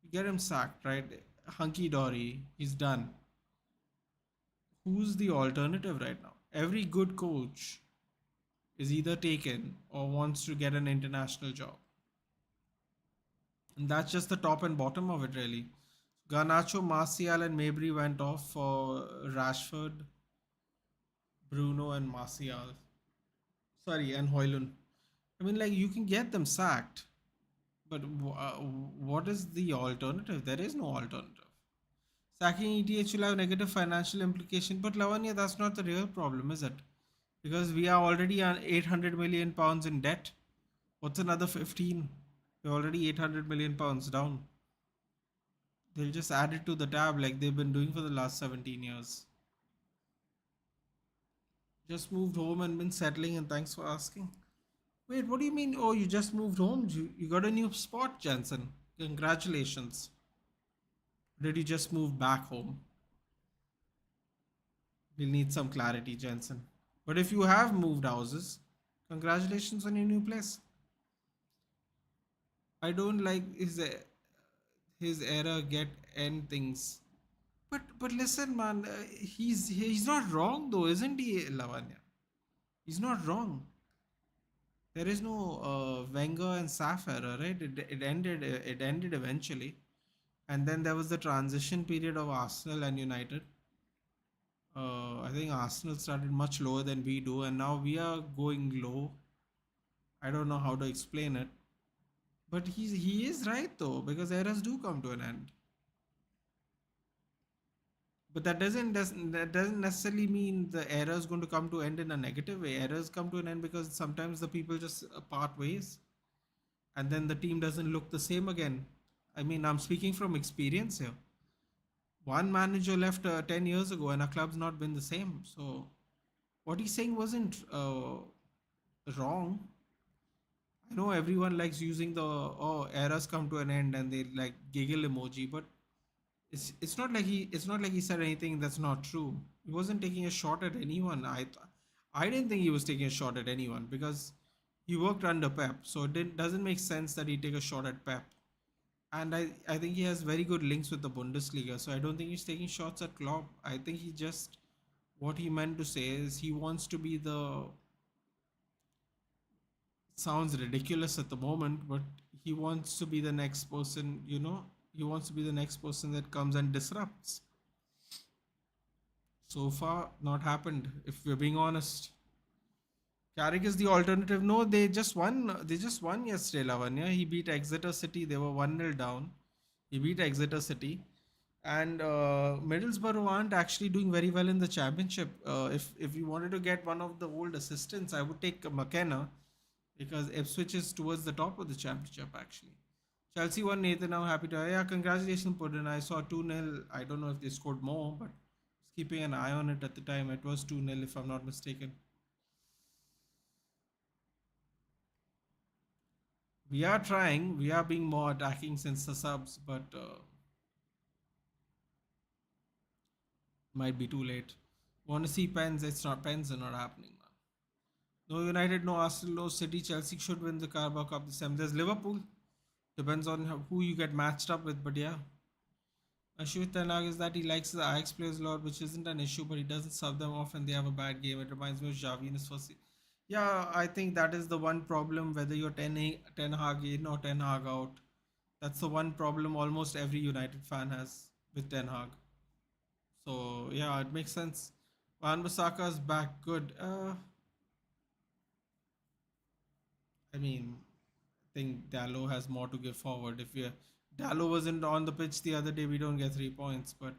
You get him sacked, right? Hunky dory. He's done. Who's the alternative right now? Every good coach is either taken or wants to get an international job. And that's just the top and bottom of it, really. Garnacho, Martial, and Mabry went off for Rashford, Bruno, and Martial. Sorry, and Hoylund. I mean, like, you can get them sacked, but what is the alternative? There is no alternative. Sacking ETH will have negative financial implication, but Lavanya, that's not the real problem, is it? Because we are already on 800 million pounds in debt. What's another 15? We're already 800 million pounds down. They'll just add it to the tab like they've been doing for the last 17 years. Just moved home and been settling, and thanks for asking. Wait, what do you mean? Oh, you just moved home? You got a new spot, Jensen. Congratulations. Did you just move back home? We'll need some clarity, Jensen. But if you have moved houses, congratulations on your new place. I don't like his error get end things. But listen, man, he's not wrong though, isn't he, Lavanya? He's not wrong. There is no Wenger and Saf era, right? It ended eventually, and then there was the transition period of Arsenal and United. I think Arsenal started much lower than we do, and now we are going low. I don't know how to explain it, but he is right though because eras do come to an end. But that doesn't necessarily mean the era is going to come to end in a negative way. Errors come to an end because sometimes the people just part ways, and then the team doesn't look the same again. I mean, I'm speaking from experience here. One manager left 10 years ago, and our club's not been the same. So what he's saying wasn't wrong. I know everyone likes using the eras come to an end and they like giggle emoji, but it's not like he said anything that's not true. He wasn't taking a shot at anyone. I didn't think he was taking a shot at anyone because he worked under Pep, so doesn't make sense that he take a shot at Pep. And I think he has very good links with the Bundesliga, so I don't think he's taking shots at Klopp. I think he just what he meant to say is he wants to be the sounds ridiculous at the moment, but he wants to be the next person, he wants to be the next person that comes and disrupts. So far, not happened, if we're being honest. Carrick is the alternative. No, they just won. They just won yesterday, Lavanya. He beat Exeter City. They were 1-0 down. He beat Exeter City. And Middlesbrough aren't actually doing very well in the championship. If you wanted to get one of the old assistants, I would take McKenna. because Ipswich is towards the top of the championship actually. Chelsea won, Nathan. I'm happy to. Yeah, congratulations, Putin. I saw 2-0. I don't know if they scored more, but keeping an eye on it at the time. It was 2-0 if I'm not mistaken. We are trying. We are being more attacking since the subs, but might be too late. Want to see pens? It's not pens are not happening, man. No United, no Arsenal, no City. Chelsea should win the Carabao Cup this time. There's Liverpool. Depends on who you get matched up with, but yeah. Issue with Ten Hag is that he likes the Ajax players a lot, which isn't an issue, but he doesn't sub them off and they have a bad game. It reminds me of Xavi in his first season. Yeah, I think that is the one problem, whether you're Ten Hag in or Ten Hag out. That's the one problem almost every United fan has with Ten Hag. So yeah, it makes sense. Van Bissaka's back good. I mean, I think Dallo has more to give forward. If we Dallo wasn't on the pitch the other day, we don't get 3 points. But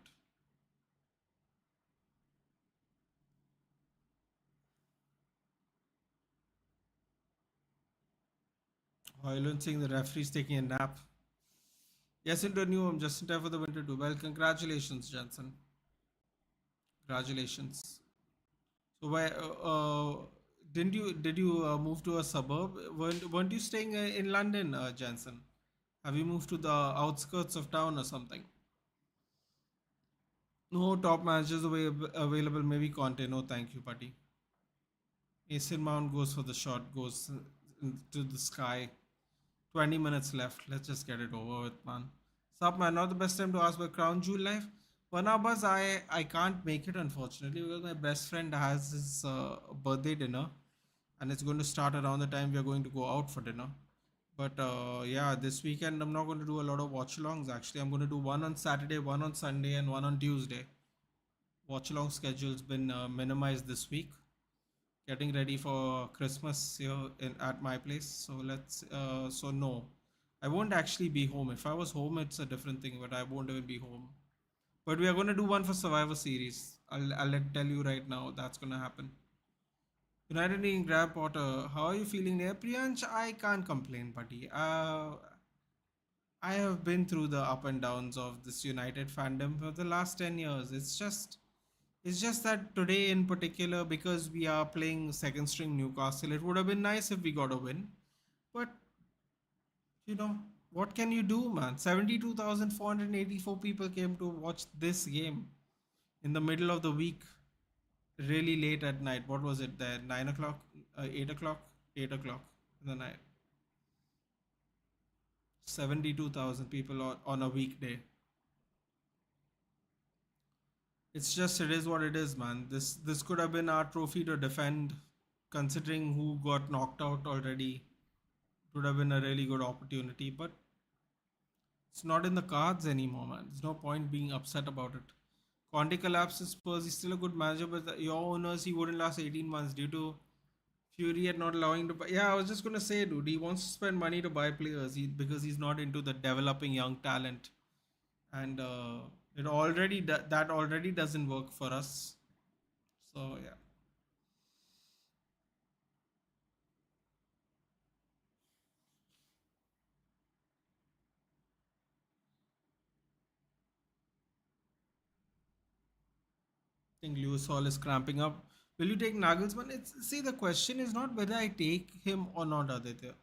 Hoyland saying the referee's taking a nap. Yes, into a new home, just in time for the winter too. Well, congratulations, Jensen. Congratulations. So, why didn't you did you move to a suburb? Weren't you staying in London, Jensen? Have you moved to the outskirts of town or something? No top managers available. Maybe Conte. No, thank you, buddy. Mason Mount goes for the shot, goes into the sky. 20 minutes left. Let's just get it over with, man. Sup, man? Not the best time to ask about Crown Jewel life. Barnabas, I can't make it unfortunately because my best friend has his birthday dinner and it's going to start around the time we are going to go out for dinner. But yeah, this weekend I'm not going to do a lot of watch alongs actually. I'm going to do one on Saturday, one on Sunday, and one on Tuesday. Watch along schedule's been minimized this week. Getting ready for Christmas here at my place. So so no, I won't actually be home. If I was home, it's a different thing, but I won't even be home. But we are going to do one for Survivor Series. Tell you right now that's going to happen. United in Grab Potter. How are you feeling there? Priyansh, I can't complain, buddy. I have been through the up and downs of this United fandom for the last 10 years. It's just that today in particular, because we are playing second string Newcastle, it would have been nice if we got a win. But you know, what can you do, man? 72,484 people came to watch this game in the middle of the week, really late at night. What was it there? 9 o'clock, 8 o'clock, 8 o'clock in the night. 72,000 people on a weekday. It's just it is what it is, man. This could have been our trophy to defend, considering who got knocked out already. It would have been a really good opportunity, but it's not in the cards anymore, man. There's no point being upset about it. Conte collapses Spurs. He's still a good manager, but your owners, he wouldn't last 18 months due to Fury at not allowing to buy. Yeah, I was just gonna say, dude, he wants to spend money to buy players because he's not into the developing young talent, and that already doesn't work for us. So yeah, I think Lewis Hall is cramping up. Will you take Nagelsmann? See, the question is not whether I take him or not, Aditya.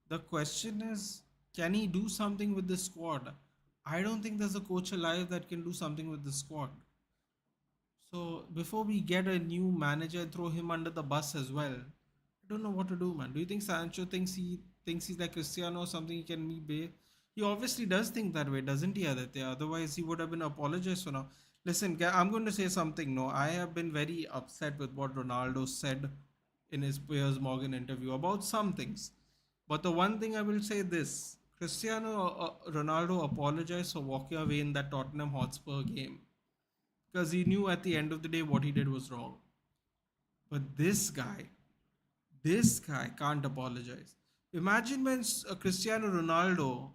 The question is, can he do something with the squad? I don't think there's a coach alive that can do something with the squad. So before we get a new manager and throw him under the bus as well, I don't know what to do, man. Do you think Sancho thinks he's like Cristiano or something he can be? He obviously does think that way, doesn't he, Aditya? Otherwise, he would have been apologized for now. Listen, I'm going to say something. No, I have been very upset with what Ronaldo said in his Piers Morgan interview about some things. But the one thing I will say this: Cristiano Ronaldo apologized for walking away in that Tottenham Hotspur game because he knew at the end of the day what he did was wrong. But this guy can't apologize. Imagine when Cristiano Ronaldo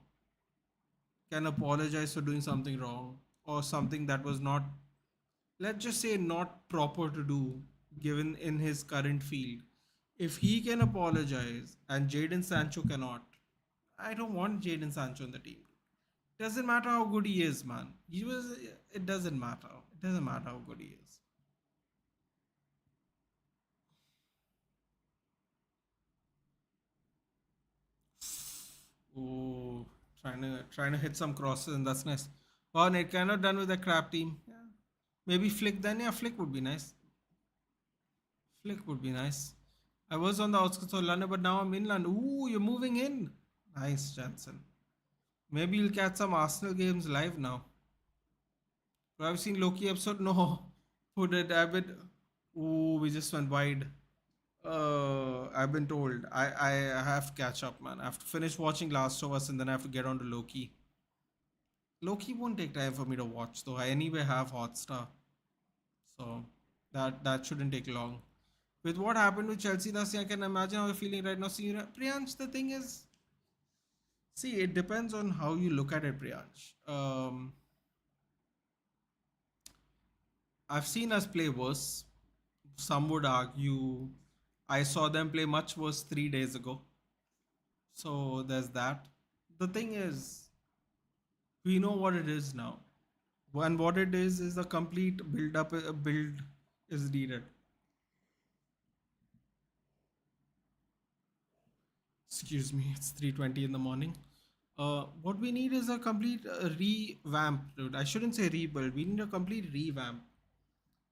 can apologize for doing something wrong or something that was not, let's just say, not proper to do given in his current field. If he can apologize and Jadon Sancho cannot, I don't want Jadon Sancho on the team. Doesn't matter how good he is, man. He was. It doesn't matter. It doesn't matter how good he is. Oh, trying to hit some crosses and that's nice. Oh, and it kind of done with the crap team. Yeah. Maybe Flick then. Yeah, Flick would be nice. Flick would be nice. I was on the outskirts of London, but now I'm in London. Ooh, you're moving in. Nice, Jansen. Maybe you'll catch some Arsenal games live now. I've seen Loki episode. No, who did? I've been. Ooh, we just went wide. I've been told I have to catch up, man. I have to finish watching Last of Us and then I have to get on to Loki. Loki won't take time for me to watch though. I anyway have Hotstar, so that shouldn't take long. With what happened with Chelsea last year, I can imagine how you're feeling right now. See, Priyansh, the thing is, see, it depends on how you look at it, Priyansh. I've seen us play worse. Some would argue I saw them play much worse 3 days ago. So there's that. The thing is, we know what it is now. And what it is a complete build up, a build is needed. Excuse me, it's 3:20 in the morning. What we need is a complete revamp, dude. I shouldn't say rebuild. We need a complete revamp.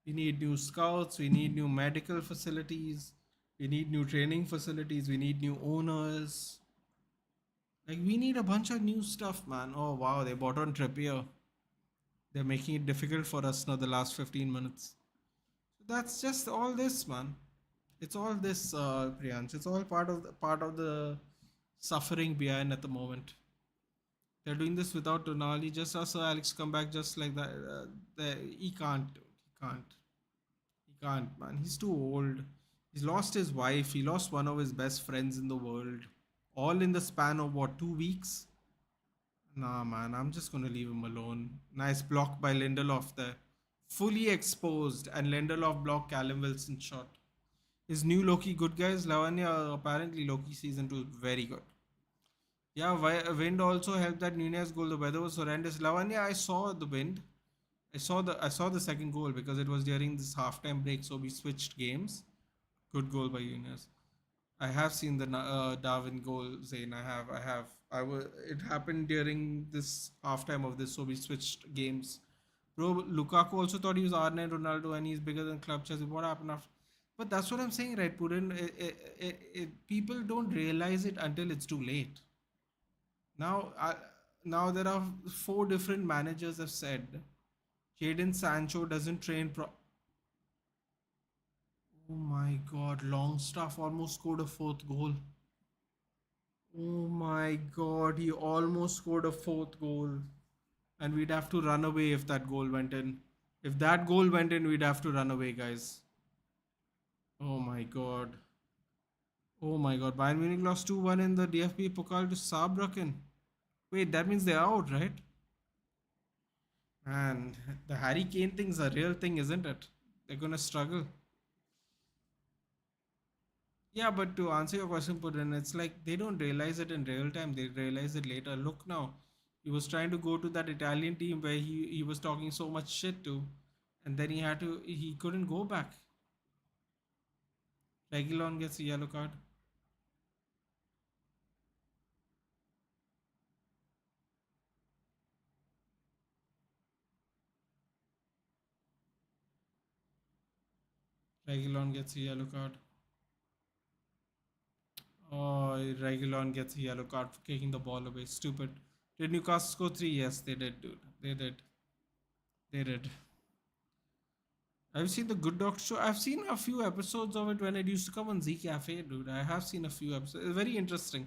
We need new scouts. We need new medical facilities. We need new training facilities. We need new owners. Like we need a bunch of new stuff, man. Oh wow, they bought on Trippier. They're making it difficult for us now. The last 15 minutes. That's just all this, man. It's all this, Priyansh. It's all part of the suffering behind at the moment. They're doing this without Tonali. Just as Alex come back, just like that. He can't. Dude. He can't. He can't, man. He's too old. He's lost his wife. He lost one of his best friends in the world. All in the span of what, 2 weeks? Nah, man. I'm just gonna leave him alone. Nice block by Lindelof there. Fully exposed, and Lindelof blocked Callum Wilson shot. His new Loki good guys, Lavanya, apparently Loki season 2 very good. Yeah, wind also helped that Nunez goal. The weather was horrendous. Lavanya, I saw the wind. I saw the second goal because it was during this halftime break, so we switched games. Good goal by Nunez. I have seen the Darwin goal, Zain. I have. I was. It happened during this halftime of this, so we switched games. Bro, Lukaku also thought he was R9 Ronaldo and he's bigger than Club Chelsea. What happened after? But that's what I'm saying, right, Purin? People don't realize it until it's too late. Now, now there are four different managers have said Jadon Sancho doesn't train. Oh my God, Longstaff almost scored a fourth goal. Oh my God, he almost scored a fourth goal, and we'd have to run away if that goal went in. If that goal went in, we'd have to run away, guys. Oh my God. Oh my God. Bayern Munich lost 2-1 in the DFB Pokal to Saarbrücken. Wait, that means they're out, right? And the Harry Kane thing's a real thing, isn't it? They're gonna struggle. Yeah, but to answer your question, Putin, it's like they don't realize it in real time. They realize it later. Look now, he was trying to go to that Italian team where he was talking so much shit to, and then he couldn't go back. Reguilon gets a yellow card. Reguilon gets a yellow card. Oh, Reguilon gets a yellow card for kicking the ball away. Stupid. Did Newcastle score three? Yes, they did, dude. They did. They did. I've seen the Good Doctor Show. I've seen a few episodes of it when it used to come on Z Cafe, dude. I have seen a few episodes. It's very interesting.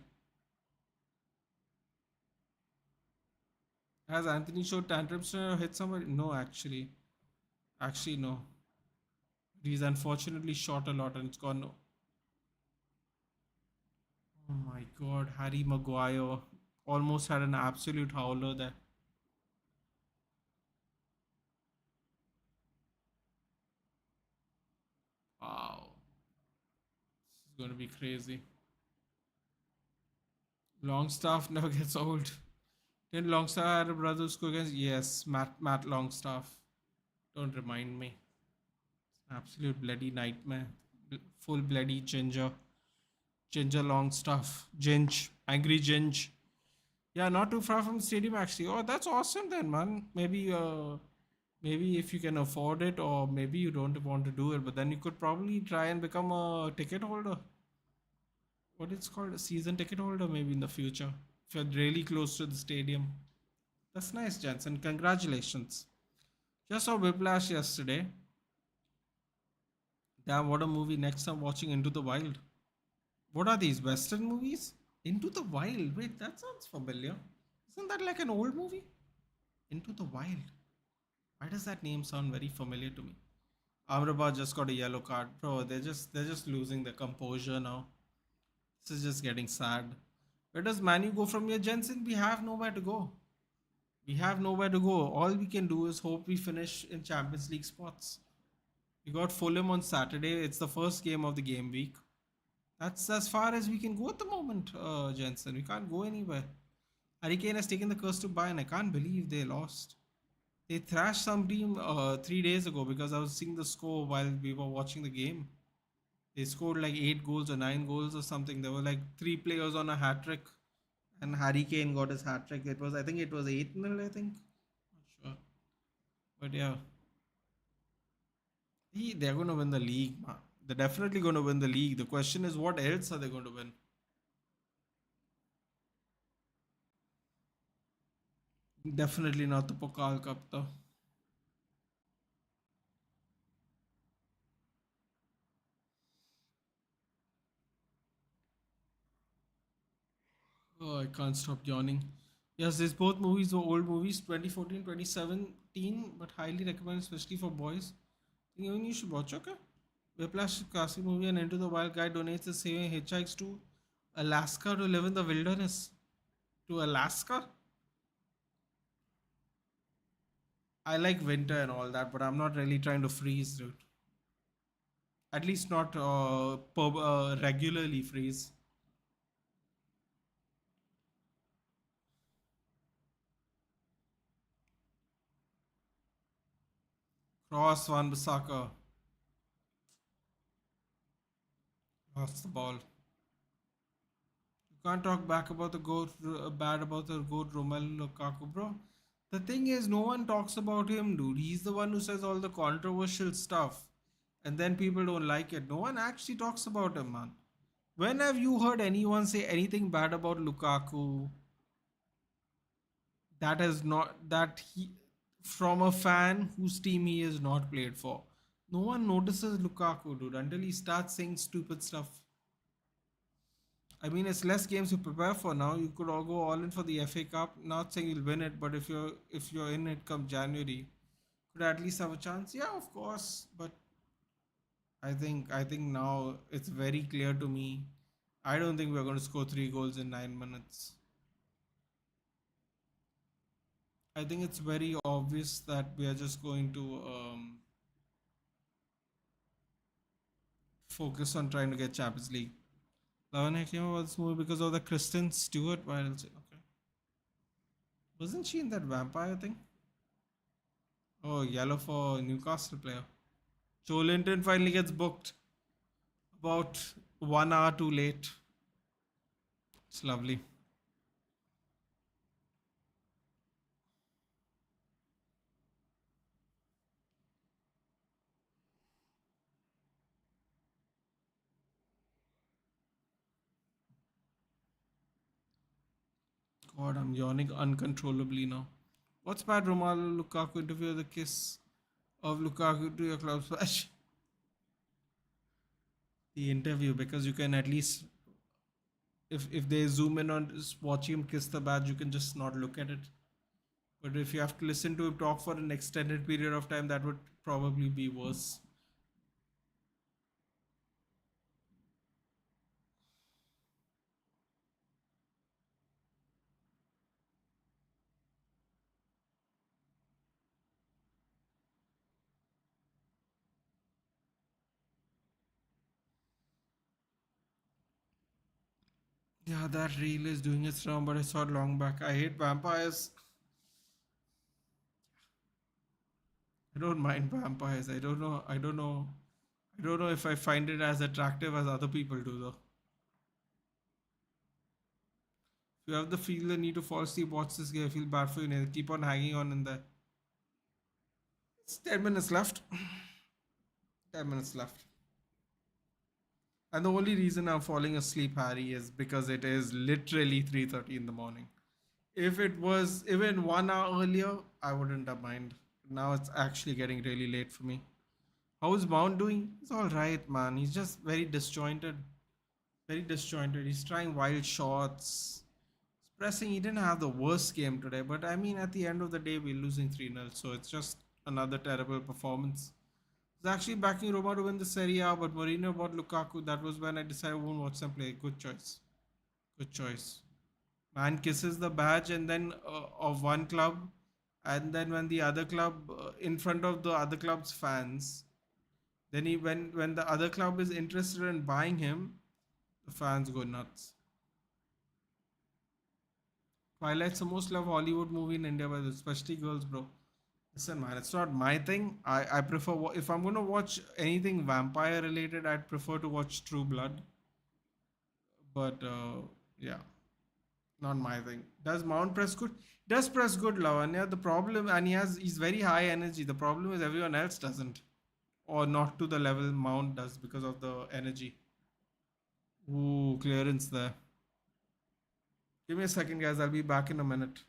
Has Anthony showed tantrums to hit somebody? No, actually. Actually, no. He's unfortunately shot a lot and it's gone. No. Oh my God. Harry Maguire almost had an absolute howler there. Wow. going to be crazy. Longstaff never gets old. Didn't Longstaff had a brother who's cook against? Yes, Matt Longstaff. Don't remind me. Absolute bloody nightmare. Full bloody ginger. Ginger Longstaff. Ginge. Angry Ginge. Yeah, not too far from the stadium actually. Oh, that's awesome then, man. Maybe if you can afford it, or maybe you don't want to do it, but then you could probably try and become a ticket holder. What it's called, a season ticket holder, maybe in the future. If you're really close to the stadium. That's nice, Jensen. Congratulations. Just saw Whiplash yesterday. Damn, what a movie. Next I'm watching Into the Wild. What are these Western movies? Into the Wild. Wait, that sounds familiar. Isn't that like an old movie? Into the Wild. Why does that name sound very familiar to me? Amrabat just got a yellow card, bro. They're just losing their composure now. This is just getting sad. Where does Manu go from here, Jensen? We have nowhere to go. We have nowhere to go. All we can do is hope we finish in Champions League spots. We got Fulham on Saturday. It's the first game of the game week. That's as far as we can go at the moment, Jensen. We can't go anywhere. Hurricane has taken the curse to Bayern. I can't believe they lost. They thrashed some team 3 days ago because I was seeing the score while we were watching the game. They scored like 8 goals or 9 goals or something. There were like three players on a hat trick, and Harry Kane got his hat trick. I think it was 8-0, I think. Not sure. But yeah, they're going to win the league, man. They're definitely going to win the league. The question is, what else are they going to win? Definitely not the Pokal Cup, though. Oh, I can't stop yawning. Yes, these both movies were old movies, 2014, 2017, but highly recommend, especially for boys. Even you should watch, okay? Whiplash classic movie, and Into the Wild guy donates the same hitchhikes to Alaska to live in the wilderness. To Alaska? I like winter and all that, but I'm not really trying to freeze, dude. At least not regularly freeze. Cross Van Bissaka. Lost the ball. You can't talk back about the goat, bad about the goat Romelu Lukaku, bro. The thing is, no one talks about him, dude. He's the one who says all the controversial stuff, and then people don't like it. No one actually talks about him, man. When have you heard anyone say anything bad about Lukaku that is not that he from a fan whose team he has not played for? No one notices Lukaku, dude, until he starts saying stupid stuff. I mean, it's less games to prepare for now. You could all go all in for the FA Cup. Not saying you'll win it, but if you're in it come January, could at least have a chance. Yeah, of course. But I think now it's very clear to me. I don't think we're going to score 3 goals in 9 minutes. I think it's very obvious that we are just going to focus on trying to get Champions League. Lavanya came about this movie because of the Kristen Stewart viral. Okay, wasn't she in that vampire thing? Oh, yellow for Newcastle player. Joe Linton finally gets booked about 1 hour too late. It's lovely. God, I'm yawning uncontrollably now. What's bad, Romelu Lukaku interview? The kiss of Lukaku to your club smash. The interview, because you can at least, if they zoom in on just watching him kiss the badge, you can just not look at it. But if you have to listen to him talk for an extended period of time, that would probably be worse. Yeah, that reel is doing its round, but I saw it long back. I hate vampires. I don't mind vampires. I don't know. I don't know. I don't know if I find it as attractive as other people do, though. If you have the feel the need to fall asleep, watch this game. I feel bad for you. Neil. Keep on hanging on in there. It's 10 minutes left. 10 minutes left. And the only reason I'm falling asleep, Harry, is because it is literally 3:30 in the morning. If it was even 1 hour earlier, I wouldn't have mind. Now it's actually getting really late for me. How is Mount doing? He's all right, man. He's just very disjointed. Very disjointed. He's trying wild shots. He's pressing. He didn't have the worst game today, but I mean, at the end of the day, we're losing 3-0, so it's just another terrible performance. I was actually backing Roma to win the Serie A, but Mourinho bought Lukaku. That was when I decided I won't watch them play. Good choice. Good choice. Man kisses the badge and then of one club, and then when the other club in front of the other club's fans, then he when the other club is interested in buying him, the fans go nuts. Twilight's the most loved Hollywood movie in India, but especially girls, bro. Listen, man, it's not my thing. I prefer if I'm gonna watch anything vampire related, I'd prefer to watch True Blood. But yeah, not my thing. Does Mount press good? Does press good, Lavanya. The problem, and he's very high energy. The problem is everyone else doesn't, or not to the level Mount does because of the energy. Ooh, clearance there. Give me a second, guys. I'll be back in a minute.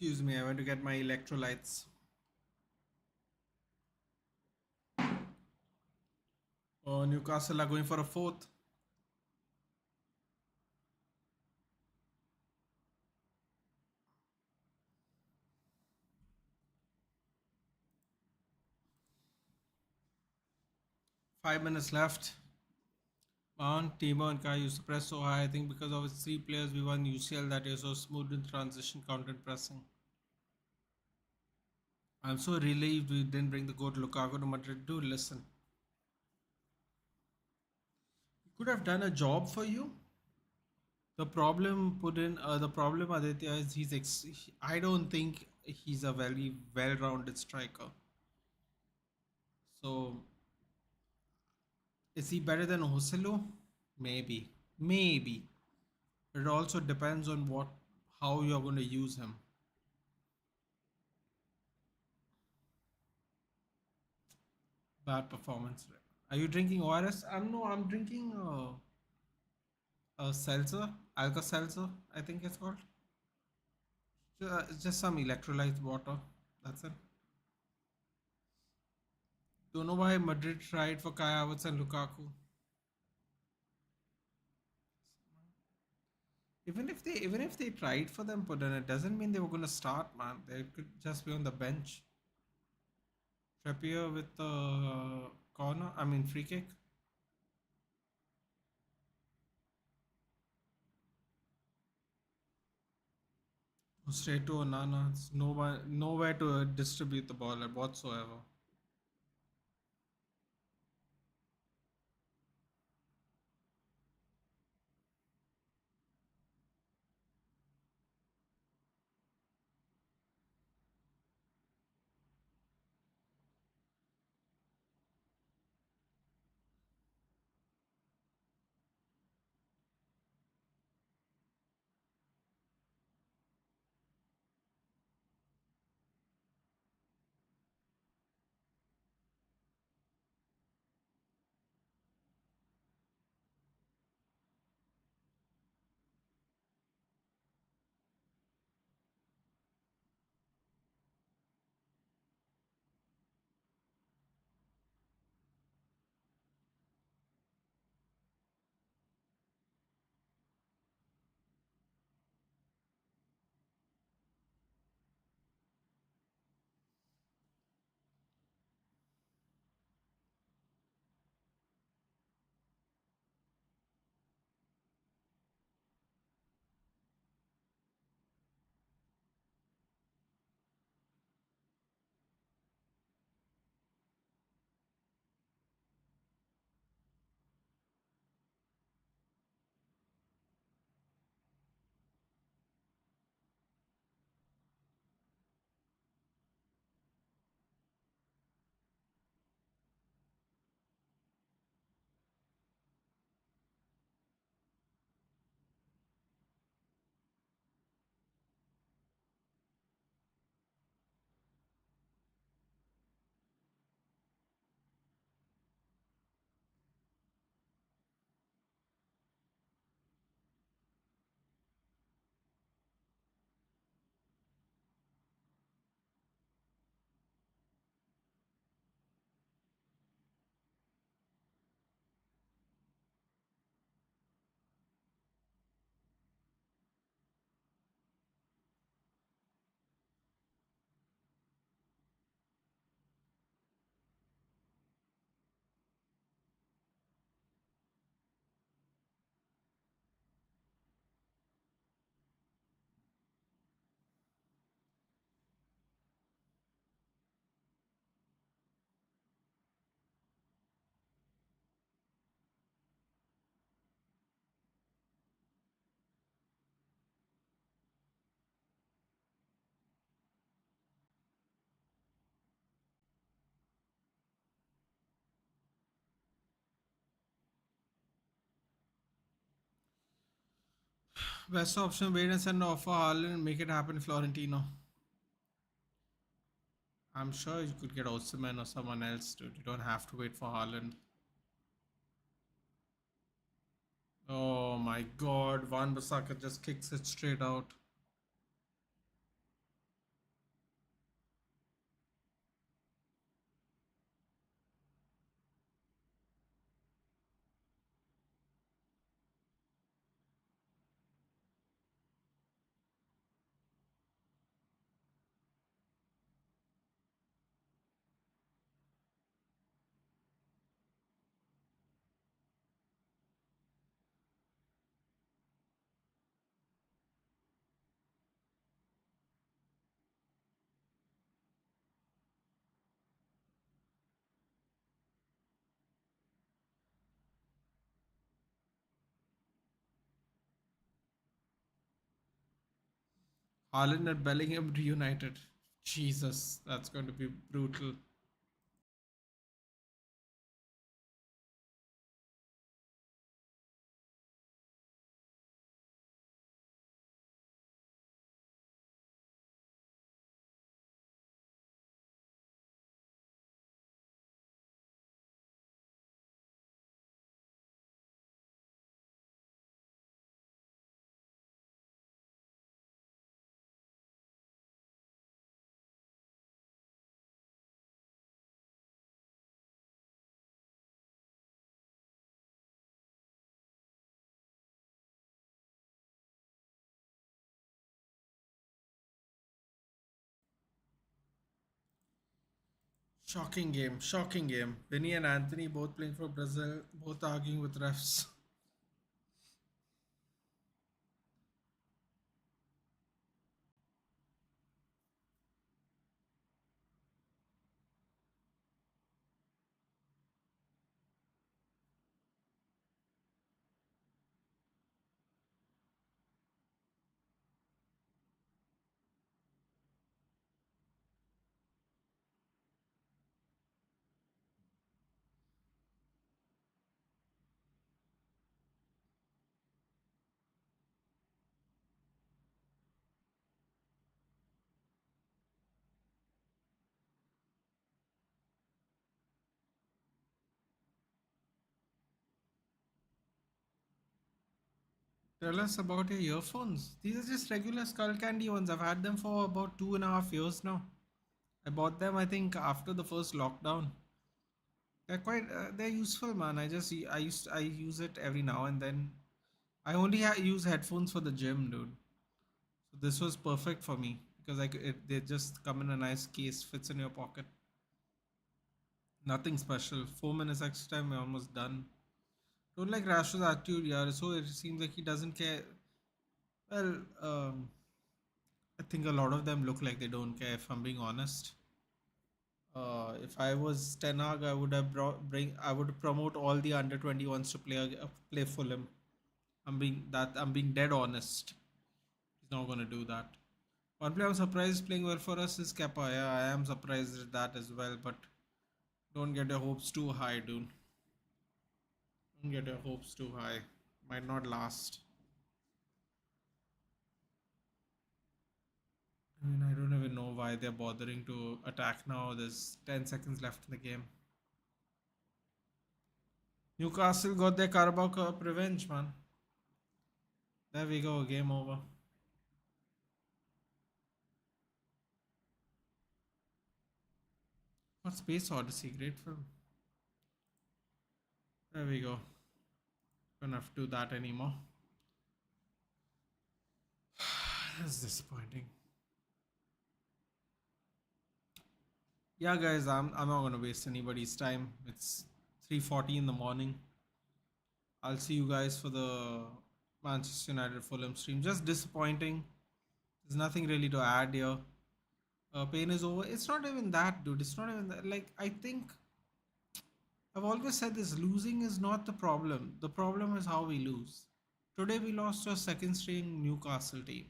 'Excuse me, I went to get my electrolytes. Newcastle are going for a fourth. 5 minutes left. Mount, Timo, and Kai used to press so high. I think because of its three players, we won UCL that year. So smooth in transition, counter pressing. I'm so relieved we didn't bring the goat Lukaku to Madrid. Dude, listen. He could have done a job for you. The problem Aditya is I don't think he's a very well-rounded striker. So is he better than Joselu? Maybe, maybe. It also depends on how you're going to use him. Bad performance. Are you drinking ORS? No, I'm drinking seltzer, Alka seltzer. I think it's called. It's just some electrolyte water. That's it. Don't know why Madrid tried for Kai Havertz and Lukaku. Even if they tried for them, but then it doesn't mean they were gonna start, man. They could just be on the bench. Trippier with the corner. I mean free kick. Straight to Onana. It's nowhere to distribute the ball whatsoever. Best option, wait and send offer Haaland, make it happen, Florentino. I'm sure you could get Osimhen or someone else, dude. You don't have to wait for Haaland. Oh my god, Van Bissaka just kicks it straight out. Haaland and Bellingham reunited. Jesus, that's going to be brutal. Shocking game, shocking game. Vinny and Anthony both playing for Brazil, both arguing with refs. Tell us about your earphones. These are just regular skull candy ones. I've had them for about 2.5 years now. I bought them, I think, after the first lockdown. They're useful, man. I use it every now and then. I only use headphones for the gym, dude. So this was perfect for me because they just come in a nice case, fits in your pocket. Nothing special. 4 minutes extra time, we're almost done. Don't like Rash's attitude, yeah. So it seems like he doesn't care. Well, I think a lot of them look like they don't care. If I'm being honest, if I was Ten Hag, I would have I would promote all the under 21s to play Fulham. I'm being dead honest. He's not gonna do that. One player I'm surprised is playing well for us is Kepa. Yeah, I am surprised at that as well. But don't get your hopes too high, dude. Don't get your hopes too high. Might not last. I mean, I don't even know why they're bothering to attack now. There's 10 seconds left in the game. Newcastle got their Carabao Cup revenge, man. There we go, game over. What Space Odyssey? Great film. There we go. Don't have to do that anymore. That's disappointing. Yeah, guys, I'm not gonna waste anybody's time. It's 3:40 in the morning. I'll see you guys for the Manchester United Fulham stream. Just disappointing. There's nothing really to add here. Pain is over. It's not even that, dude. It's not even that. Like, I think I've always said this: losing is not the problem. The problem is how we lose. Today we lost to a second string Newcastle team.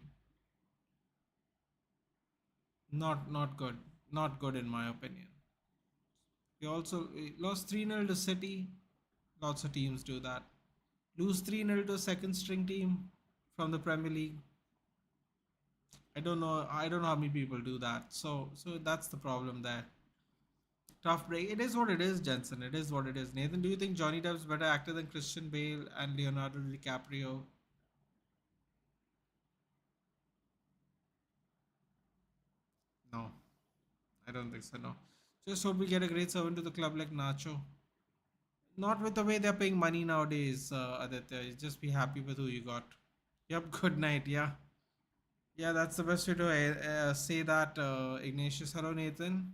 Not good. Not good in my opinion. We lost 3-0 to City. Lots of teams do that. Lose 3-0 to a second string team. from the Premier League. I don't know. I don't know how many people do that. So that's the problem there. Tough break. It is what it is, Jensen. It is what it is. Nathan, do you think Johnny Depp's better actor than Christian Bale and Leonardo DiCaprio? No, I don't think so. No. Just hope we get a great servant to the club like Nacho. Not with the way they're paying money nowadays, Aditya. You just be happy with who you got. Yep. Good night. Yeah. Yeah, that's the best way to say that, Ignatius. Hello, Nathan.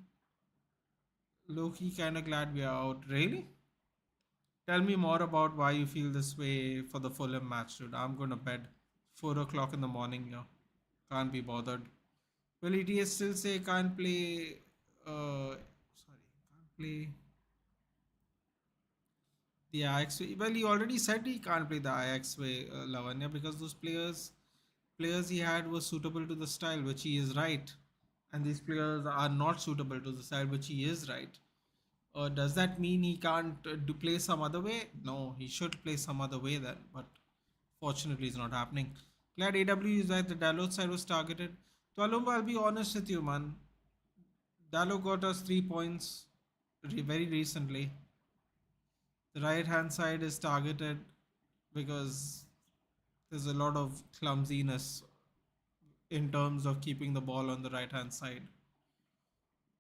Loki, kind of glad we are out. Really? Tell me more about why you feel this way for the Fulham match, dude. I'm going to bed 4 o'clock in the morning. Yeah, can't be bothered. Will ETS still say can't play? Can't play the Ajax way. Well, he already said he can't play the Ajax way, Lavanya, because those players he had were suitable to the style, which he is right, and these players are not suitable to the style, which he is right. Does that mean he can't do play some other way? No, he should play some other way then, but fortunately, it's not happening. Glad AW is right. The Dalot side was targeted. Twalumba, I'll be honest with you, man. Dalot got us 3 points very recently. The right hand side is targeted because there's a lot of clumsiness in terms of keeping the ball on the right hand side.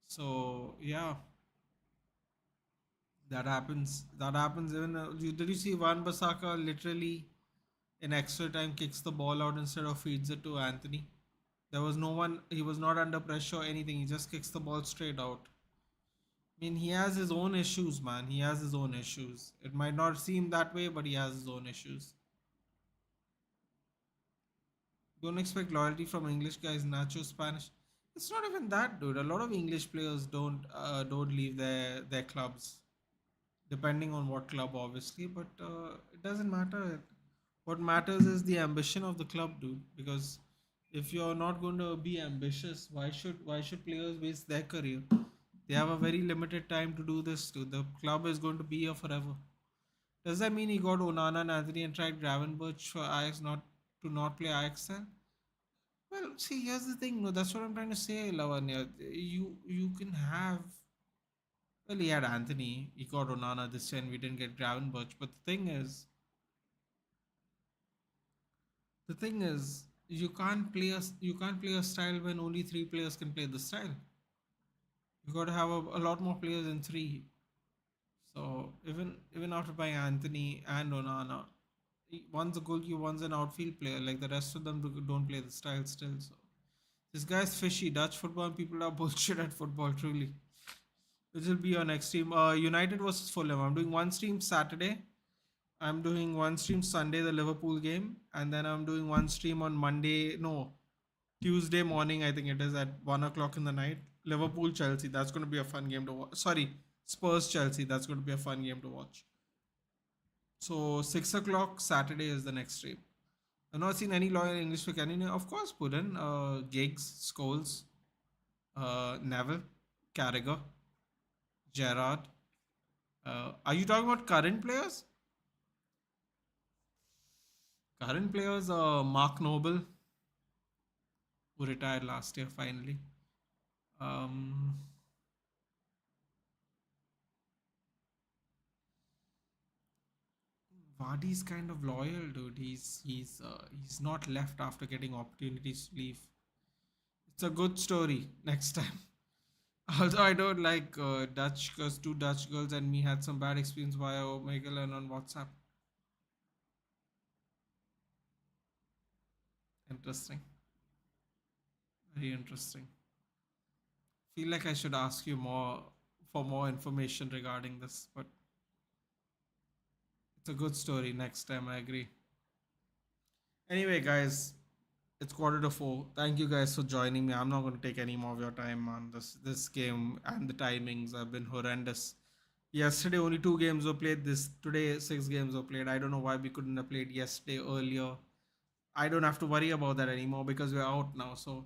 So yeah, that happens. That happens. Even did you see Van Basaka literally in extra time kicks the ball out instead of feeds it to Anthony? There was no one. He was not under pressure or anything. He just kicks the ball straight out. I mean, he has his own issues, man. He has his own issues. It might not seem that way, but he has his own issues. Don't expect loyalty from English guys. Nacho Spanish. It's not even that, dude. A lot of English players don't leave their clubs, depending on what club, obviously. But it doesn't matter. What matters is the ambition of the club, dude. Because if you're not going to be ambitious, why should players waste their career? They have a very limited time to do this. Dude. The club is going to be here forever. Does that mean he got Onana and Anthony and tried Gravenberch for Ajax not play Ajax then? Well, see, here's the thing. No, that's what I'm trying to say, Lavanya. You can have. Well, he had Anthony. He got Onana this year, and we didn't get Gravenberch. But the thing is, you can't play a style when only three players can play the style. You got to have a lot more players than three. So even after buying Anthony and Onana, one's a goalkeeper, one's an outfield player. Like the rest of them don't play the style still. So this guy's fishy. Dutch football people are bullshit at football. Truly, which will be your next stream. United versus Fulham. I'm doing one stream Saturday. I'm doing one stream Sunday, the Liverpool game, and then I'm doing one stream on Monday. No, Tuesday morning. I think it is at 1 o'clock in the night. Liverpool Chelsea. That's going to be a fun game to watch. Sorry, Spurs Chelsea. That's going to be a fun game to watch. So 6 o'clock Saturday is the next stream. I've not seen any lawyer English for Canadian. Of course, put in Giggs, Scholes, Neville, Carragher, Gerrard. Are you talking about current players? Current players, Mark Noble, who retired last year finally. Um, Vardy's kind of loyal, dude. He's not left after getting opportunities to leave. It's a good story. Next time. Although I don't like Dutch, because two Dutch girls and me had some bad experience via Omegle and on WhatsApp. Interesting. Very interesting. Feel like I should ask you more for more information regarding this, but it's a good story. Next time, I agree. Anyway, guys, it's quarter to four. Thank you guys for joining me. I'm not going to take any more of your time on this game, and the timings have been horrendous. Yesterday, only 2 games were played. This today, 6 games were played. I don't know why we couldn't have played yesterday earlier. I don't have to worry about that anymore because we're out now. So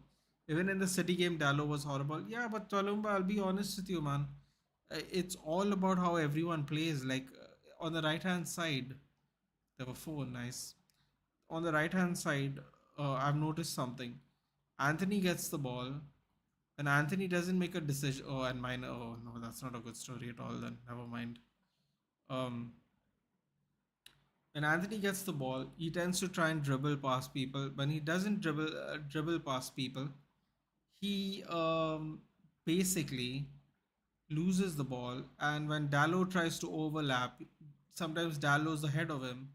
even in the City game, Dallo was horrible. Yeah, but Tolumba, I'll be honest with you, man. It's all about how everyone plays. Like on the right hand side, there were four. Nice. on the right hand side, I've noticed something. Anthony gets the ball, and Anthony doesn't make a decision. Oh, and mine. Oh no, that's not a good story at all. Then never mind. Um, when Anthony gets the ball, he tends to try and dribble past people. When he doesn't dribble past people, he basically loses the ball. And when Dallo tries to overlap, sometimes Dallo's ahead of him,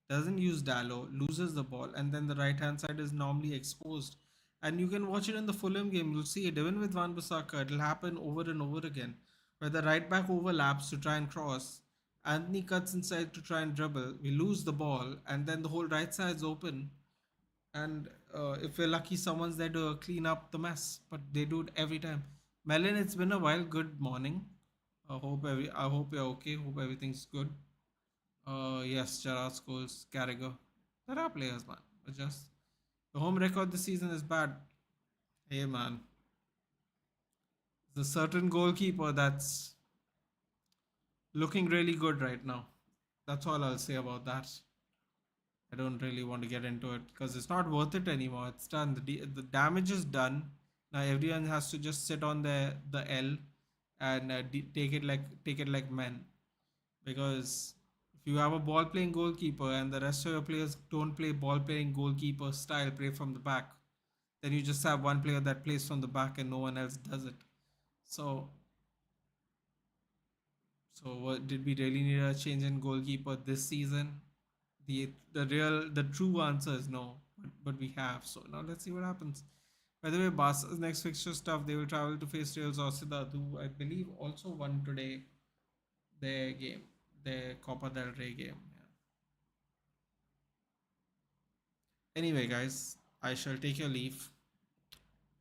doesn't use Dallo, loses the ball, and then the right hand side is normally exposed. And you can watch it in the Fulham game. You'll see it even with Van Bissaka. It'll happen over and over again, where the right back overlaps to try and cross. Anthony cuts inside to try and dribble. We lose the ball, and then the whole right side's open. And if we're lucky, someone's there to clean up the mess. But they do it every time. Melon, it's been a while. Good morning. I hope you're okay. Hope everything's good. Yes, Gerrard scores. Carragher. There are players, man. But just the home record this season is bad. Hey, man. There's a certain goalkeeper that's looking really good right now. That's all I'll say about that. I don't really want to get into it because it's not worth it anymore. It's done. The damage is done. Now everyone has to just sit on the L and take it like men. Because if you have a ball playing goalkeeper and the rest of your players don't play ball playing goalkeeper style, play from the back, then you just have one player that plays from the back and no one else does it. So, so what did we really need a change in goalkeeper this season? The true answer is no, but we have. So now let's see what happens. By the way, Barca's next fixture stuff, they will travel to face Real Sociedad, who I believe also won today their game, their Copa del Rey game. Yeah. Anyway, guys, I shall take your leave.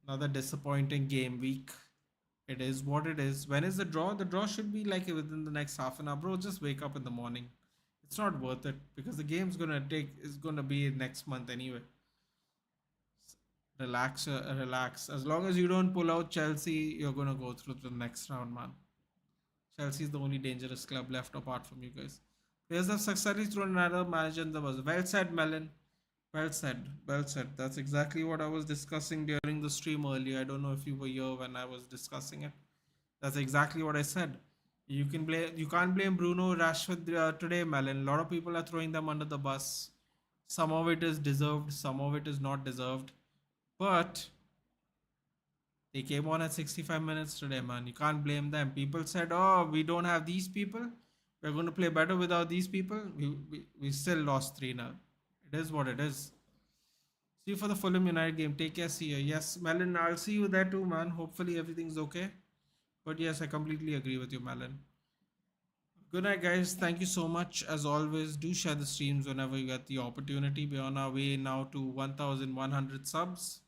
Another disappointing game week. It is what it is. When is the draw? The draw should be like within the next half an hour, bro. Just wake up in the morning. It's not worth it because the game's gonna be next month anyway. Relax, relax. As long as you don't pull out Chelsea, you're gonna go through to the next round, man. Chelsea is the only dangerous club left apart from you guys. Players have successfully thrown another manager in the bus. Well said, Melon. Well said. Well said. That's exactly what I was discussing during the stream earlier. I don't know if you were here when I was discussing it. That's exactly what I said. You can't blame Bruno Rashford today, Melon. A lot of people are throwing them under the bus. Some of it is deserved, some of it is not deserved. But they came on at 65 minutes today, man. You can't blame them. People said, oh, we don't have these people. We're going to play better without these people. We still lost 3-0. It is what it is. See you for the Fulham United game. Take care. See you. Yes, Melon, I'll see you there too, man. Hopefully everything's okay. But yes, I completely agree with you, Melon. Good night, guys. Thank you so much. As always, do share the streams whenever you get the opportunity. We're on our way now to 1,100 subs.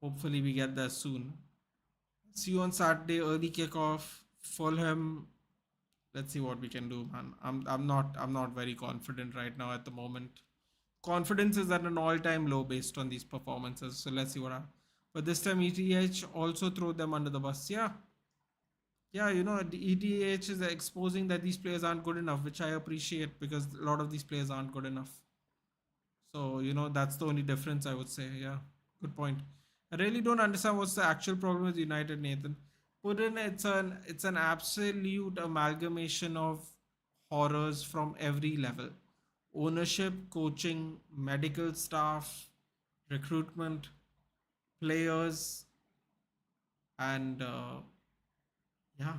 Hopefully, we get there soon. See you on Saturday, early kickoff. Fulham. Let's see what we can do, man. I'm not very confident right now at the moment. Confidence is at an all-time low based on these performances. So let's see what happens. But this time, ETH also throw them under the bus. Yeah. Yeah, the ETH is exposing that these players aren't good enough, which I appreciate because a lot of these players aren't good enough. So, that's the only difference I would say. Yeah, good point. I really don't understand what's the actual problem with United, Nathan. Put in it's an absolute amalgamation of horrors from every level. Ownership, coaching, medical staff, recruitment, players, and yeah,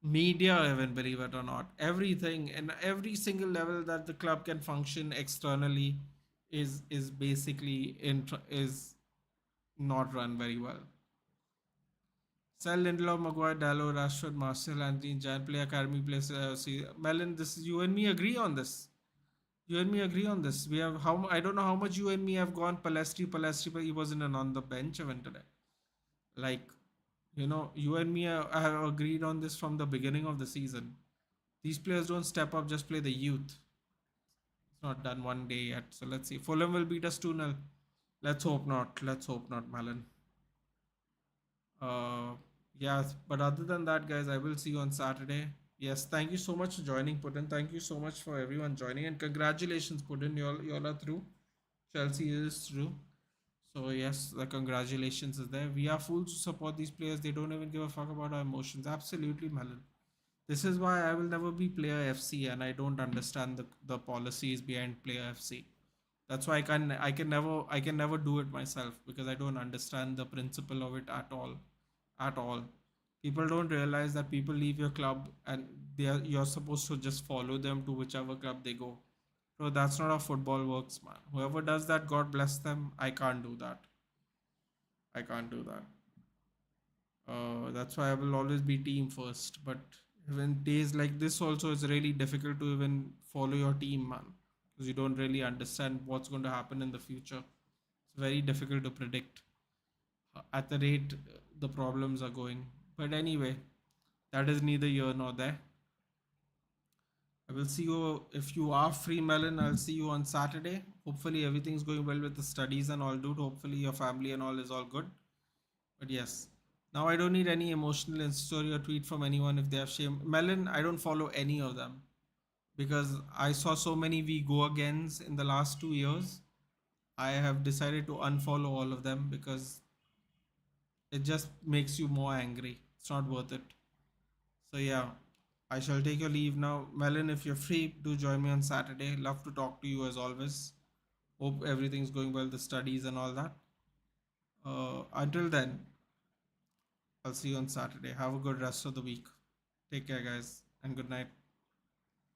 media, even, believe it or not, everything and every single level that the club can function externally is basically is not run very well. Sell Lindelof, Maguire, Dallo, Rashford, Marcel, Anthony, Jan, play academy, place. See, Melon, this you and me agree on this. You and me agree on this. We have how I don't know how much you and me have gone Palestri, but he wasn't on the bench even today. Like, you and me have agreed on this from the beginning of the season. These players don't step up, just play the youth. It's not done one day yet. So let's see. Fulham will beat us 2-0. Let's hope not. Let's hope not, Malin. Yeah, but other than that, guys, I will see you on Saturday. Yes, thank you so much for joining, Putin. Thank you so much for everyone joining, and congratulations, Putin. You all are through. Chelsea is through. So yes, the congratulations is there. We are fools to support these players. They don't even give a fuck about our emotions. Absolutely, Melon. This is why I will never be player FC, and I don't understand the policies behind player FC. That's why I can never do it myself because I don't understand the principle of it at all. People don't realize that people leave your club and you're supposed to just follow them to whichever club they go. So that's not how football works, man. Whoever does that, God bless them. I can't do that. I can't do that. That's why I will always be team first. But even days like this, also, it's really difficult to even follow your team, man, because you don't really understand what's going to happen in the future. It's very difficult to predict at the rate the problems are going. But anyway, that is neither here nor there. I will see you if you are free, Melon. I'll see you on Saturday. Hopefully, everything's going well with the studies and all, dude. Hopefully, your family and all is all good. But yes, now I don't need any emotional story or tweet from anyone if they have shame. Melon, I don't follow any of them because I saw so many we go agains in the last 2 years. I have decided to unfollow all of them because it just makes you more angry. It's not worth it. So yeah, I shall take your leave now. Melon, if you're free, do join me on Saturday. Love to talk to you as always. Hope everything's going well, the studies and all that. Until then, I'll see you on Saturday. Have a good rest of the week. Take care, guys, and good night.